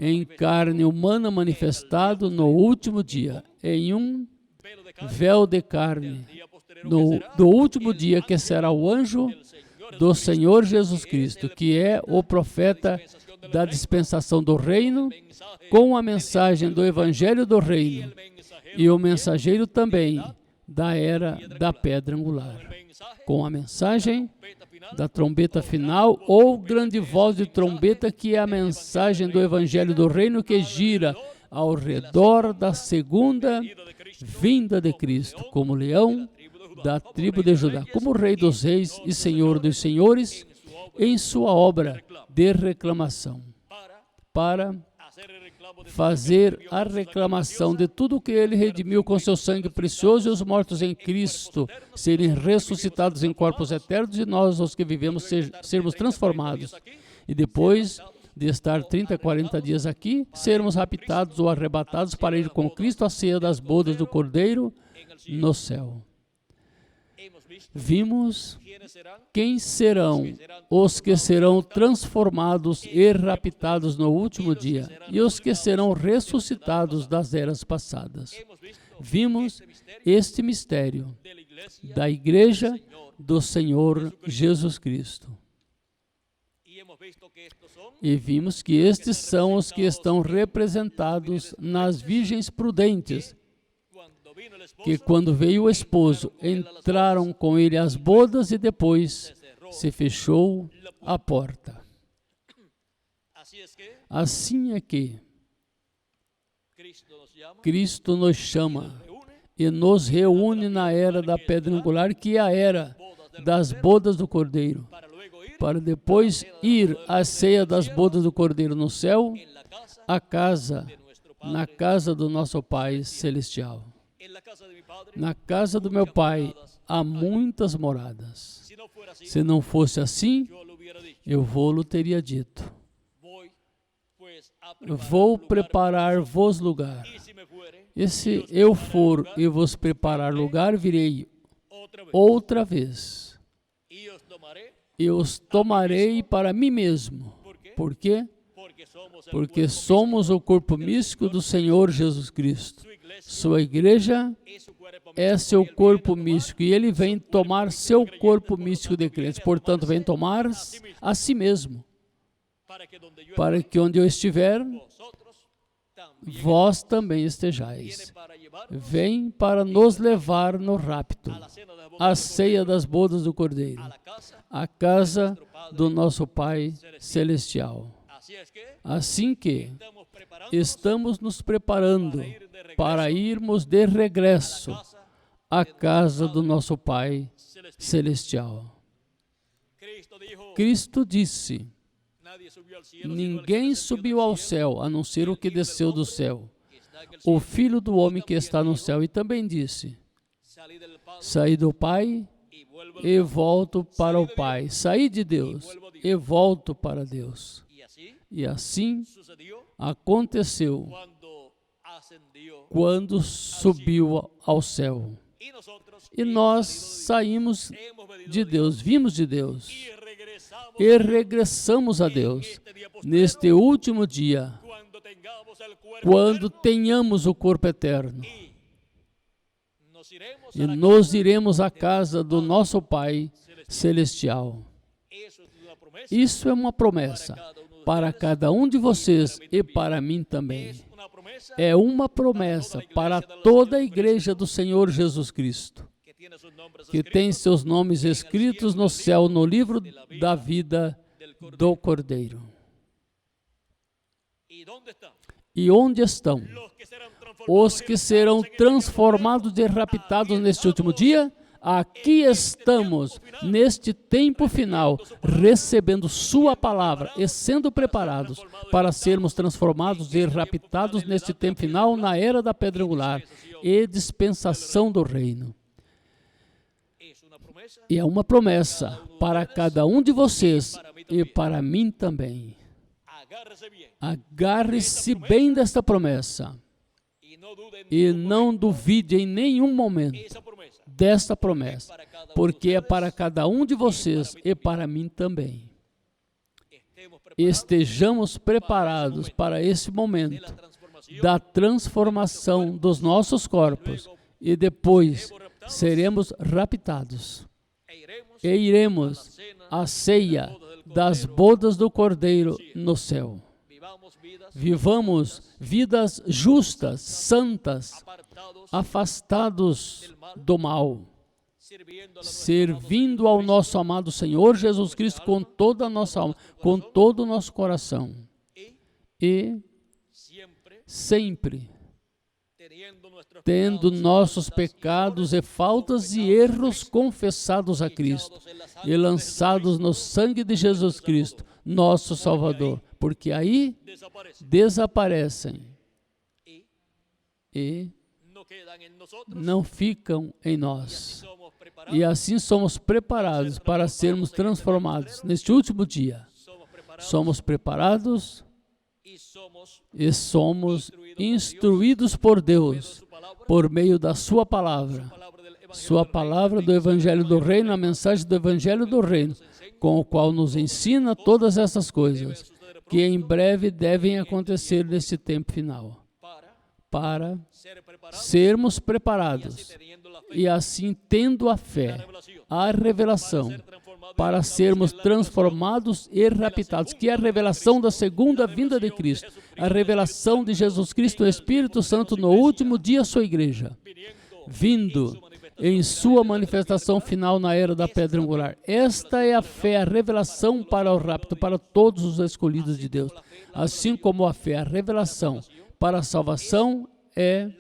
em carne humana, manifestado no último dia, em um véu de carne, do último dia, que será o anjo do Senhor Jesus Cristo, que é o profeta da dispensação do reino, com a mensagem do evangelho do reino, e o mensageiro também da era da pedra angular, com a mensagem da trombeta final, ou grande voz de trombeta, que é a mensagem do evangelho do reino, que gira ao redor da segunda vinda de Cristo, como leão da tribo de Judá, como Rei dos reis e Senhor dos senhores, em sua obra de reclamação, para fazer a reclamação de tudo que ele redimiu com seu sangue precioso, e os mortos em Cristo serem ressuscitados em corpos eternos, e nós, os que vivemos, sermos transformados. E depois de estar 30, 40 dias aqui, sermos raptados ou arrebatados para ir com Cristo à ceia das bodas do Cordeiro no céu. Vimos quem serão os que serão transformados e raptados no último dia, e os que serão ressuscitados das eras passadas. Vimos este mistério da Igreja do Senhor Jesus Cristo. E vimos que estes são os que estão representados nas virgens prudentes, que quando veio o esposo, entraram com ele às bodas, e depois se fechou a porta. Assim é que Cristo nos chama e nos reúne na era da pedra angular, que é a era das bodas do Cordeiro, para depois ir à ceia das bodas do Cordeiro no céu, na casa do nosso Pai Celestial. Na casa do meu Pai há muitas moradas. Se não fosse assim, eu vou-lo teria dito. Vou preparar-vos lugar. E se eu for e vos preparar lugar, virei outra vez. E os tomarei para mim mesmo. Por quê? Porque somos o corpo místico do Senhor Jesus Cristo. Sua igreja é seu corpo místico, e ele vem tomar seu corpo místico de crentes. Portanto, vem tomar a si mesmo, para que onde eu estiver, vós também estejais. Vem para nos levar no rapto, à ceia das bodas do Cordeiro, à casa do nosso Pai Celestial. Assim que estamos nos preparando para irmos de regresso à casa do nosso Pai Celestial. Cristo disse: ninguém subiu ao céu, a não ser o que desceu do céu, o Filho do Homem que está no céu. E também disse: saí do Pai e volto para o Pai. Saí de Deus e volto para Deus. E assim aconteceu quando subiu ao céu. E nós saímos de Deus, vimos de Deus e regressamos a Deus neste último dia, quando tenhamos o corpo eterno. E nós iremos à casa do nosso Pai Celestial. Isso é uma promessa para cada um de vocês e para mim também. É uma promessa para toda a igreja do Senhor Jesus Cristo, que tem seus nomes escritos no céu, no livro da vida do Cordeiro. E onde estão os que serão transformados e raptados neste último dia? Aqui estamos, neste tempo final, recebendo sua palavra e sendo preparados para sermos transformados e raptados neste tempo final, na era da pedra angular e dispensação do reino. E é uma promessa para cada um de vocês e para mim também. Agarre-se bem desta promessa e não duvide em nenhum momento desta promessa, porque é para cada um de vocês e para mim também. Estejamos preparados para esse momento da transformação dos nossos corpos e depois seremos raptados e iremos à ceia das bodas do Cordeiro no céu. Vivamos vidas justas, santas, afastados do mal, servindo ao nosso amado Senhor Jesus Cristo com toda a nossa alma, com todo o nosso coração e sempre tendo nossos pecados e faltas e erros confessados a Cristo e lançados no sangue de Jesus Cristo, nosso Salvador, porque aí desaparecem e não ficam em nós. E assim somos preparados para sermos transformados neste último dia. Somos preparados e somos instruídos por Deus, por meio da sua palavra do Evangelho do Reino, a mensagem do Evangelho do Reino, com o qual nos ensina todas essas coisas, que em breve devem acontecer nesse tempo final, para sermos preparados e assim tendo a fé, a revelação, para sermos transformados e raptados, que é a revelação da segunda vinda de Cristo, a revelação de Jesus Cristo, o Espírito Santo, no último dia, a sua igreja, vindo em sua manifestação final na era da pedra angular. Esta é a fé, a revelação para o rapto, para todos os escolhidos de Deus. Assim como a fé, a revelação para a salvação é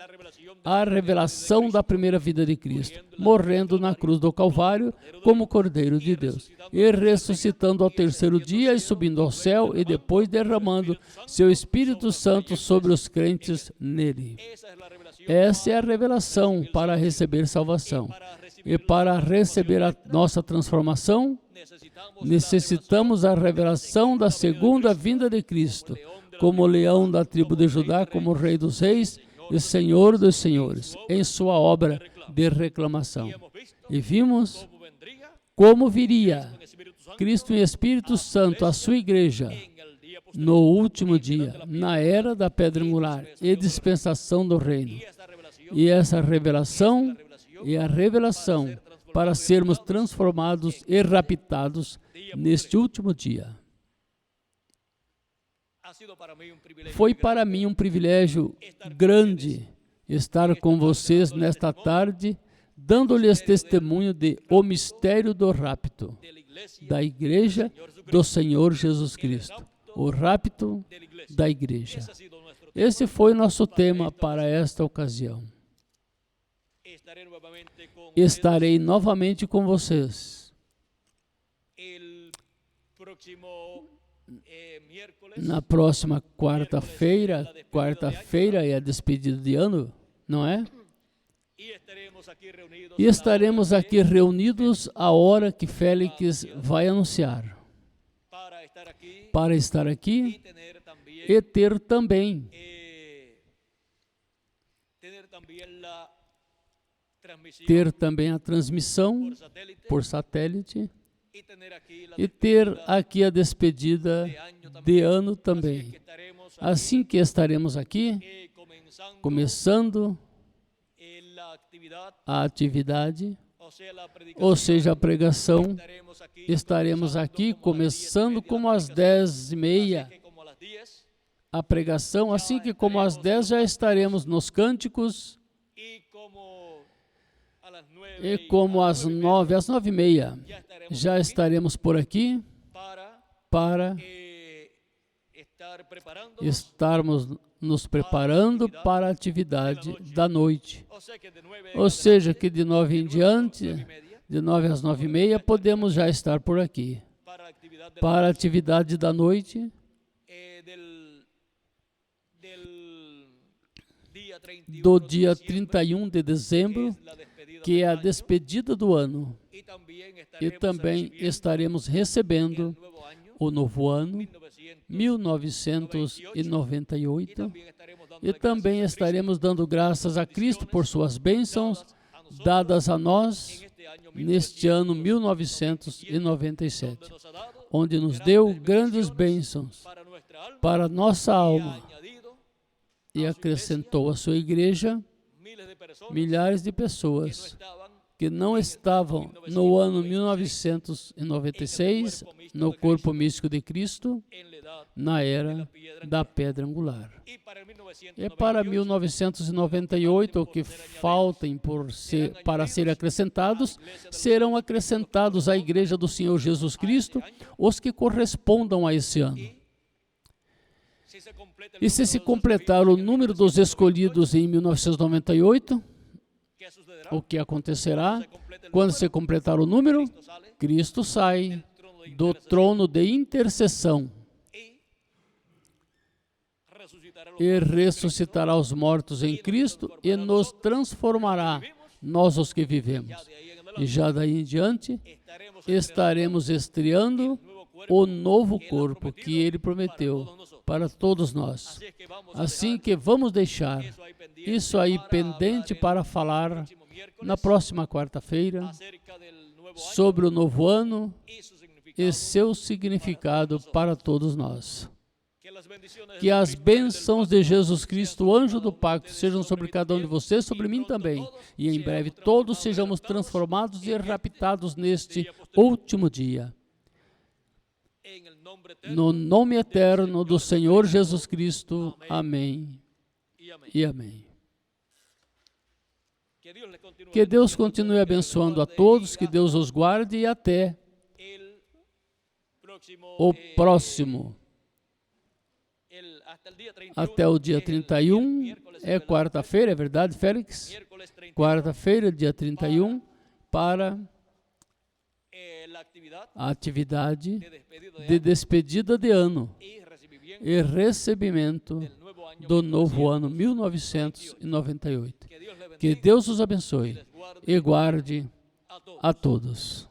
a revelação da primeira vida de Cristo, morrendo na cruz do Calvário como Cordeiro de Deus, e ressuscitando ao terceiro dia e subindo ao céu, e depois derramando seu Espírito Santo sobre os crentes nele. Essa é a revelação para receber salvação. E para receber a nossa transformação, necessitamos a revelação da segunda vinda de Cristo, como leão da tribo de Judá, como Rei dos Reis e Senhor dos Senhores, em sua obra de reclamação. E vimos como viria Cristo em Espírito Santo, a sua igreja, no último dia, na era da pedra angular e dispensação do reino. E essa revelação é a revelação para sermos transformados e raptados neste último dia. Foi para mim um privilégio grande estar com vocês nesta tarde, dando-lhes testemunho de o mistério do rapto da igreja do Senhor Jesus Cristo. O rapto da igreja. Esse foi o nosso tema para esta ocasião. Estarei novamente com vocês na próxima quarta-feira. Quarta-feira é a despedida de ano, não é? E estaremos aqui reunidos a hora que Félix vai anunciar, para estar aqui e ter também a transmissão por satélite e ter aqui a despedida de ano também. Assim que estaremos aqui, começando a atividade, ou seja, a pregação, estaremos aqui começando como às 10h30 a pregação, assim que como às 10 já estaremos nos cânticos e como às 9, às 9h30 já estaremos por aqui para estarmos nos preparando para a atividade da noite. Ou seja, que de 9 em diante, de 9 às 9h30, podemos já estar por aqui. Para a atividade da noite, do dia 31 de dezembro, que é a despedida do ano. E também estaremos recebendo o novo ano, 1998, e também estaremos dando graças a Cristo por suas bênçãos dadas a nós neste ano 1997, onde nos deu grandes bênçãos para nossa alma e acrescentou à sua igreja milhares de pessoas que não estavam no ano 1996 no corpo místico de Cristo, na era da pedra angular. E para 1998, o que faltem para serem acrescentados, serão acrescentados à Igreja do Senhor Jesus Cristo, os que correspondam a esse ano. E se completar o número dos escolhidos em 1998, o que acontecerá? Quando se completar o número, Cristo sai do trono de intercessão e ressuscitará os mortos em Cristo e nos transformará, nós os que vivemos. E já daí em diante, estaremos estreando o novo corpo que Ele prometeu para todos nós. Assim que vamos deixar isso aí pendente para falar na próxima quarta-feira sobre o novo ano e seu significado para todos nós. Que as bênçãos de Jesus Cristo, o anjo do pacto, sejam sobre cada um de vocês, sobre mim também. E em breve todos sejamos transformados e raptados neste último dia. No nome eterno do Senhor Jesus Cristo. Amém e amém. Que Deus continue abençoando a todos, que Deus os guarde e até o próximo. Até o dia 31, é quarta-feira, é verdade, Félix? Quarta-feira, dia 31, para a atividade de despedida de ano e recebimento do novo ano 1998. Que Deus os abençoe e guarde a todos.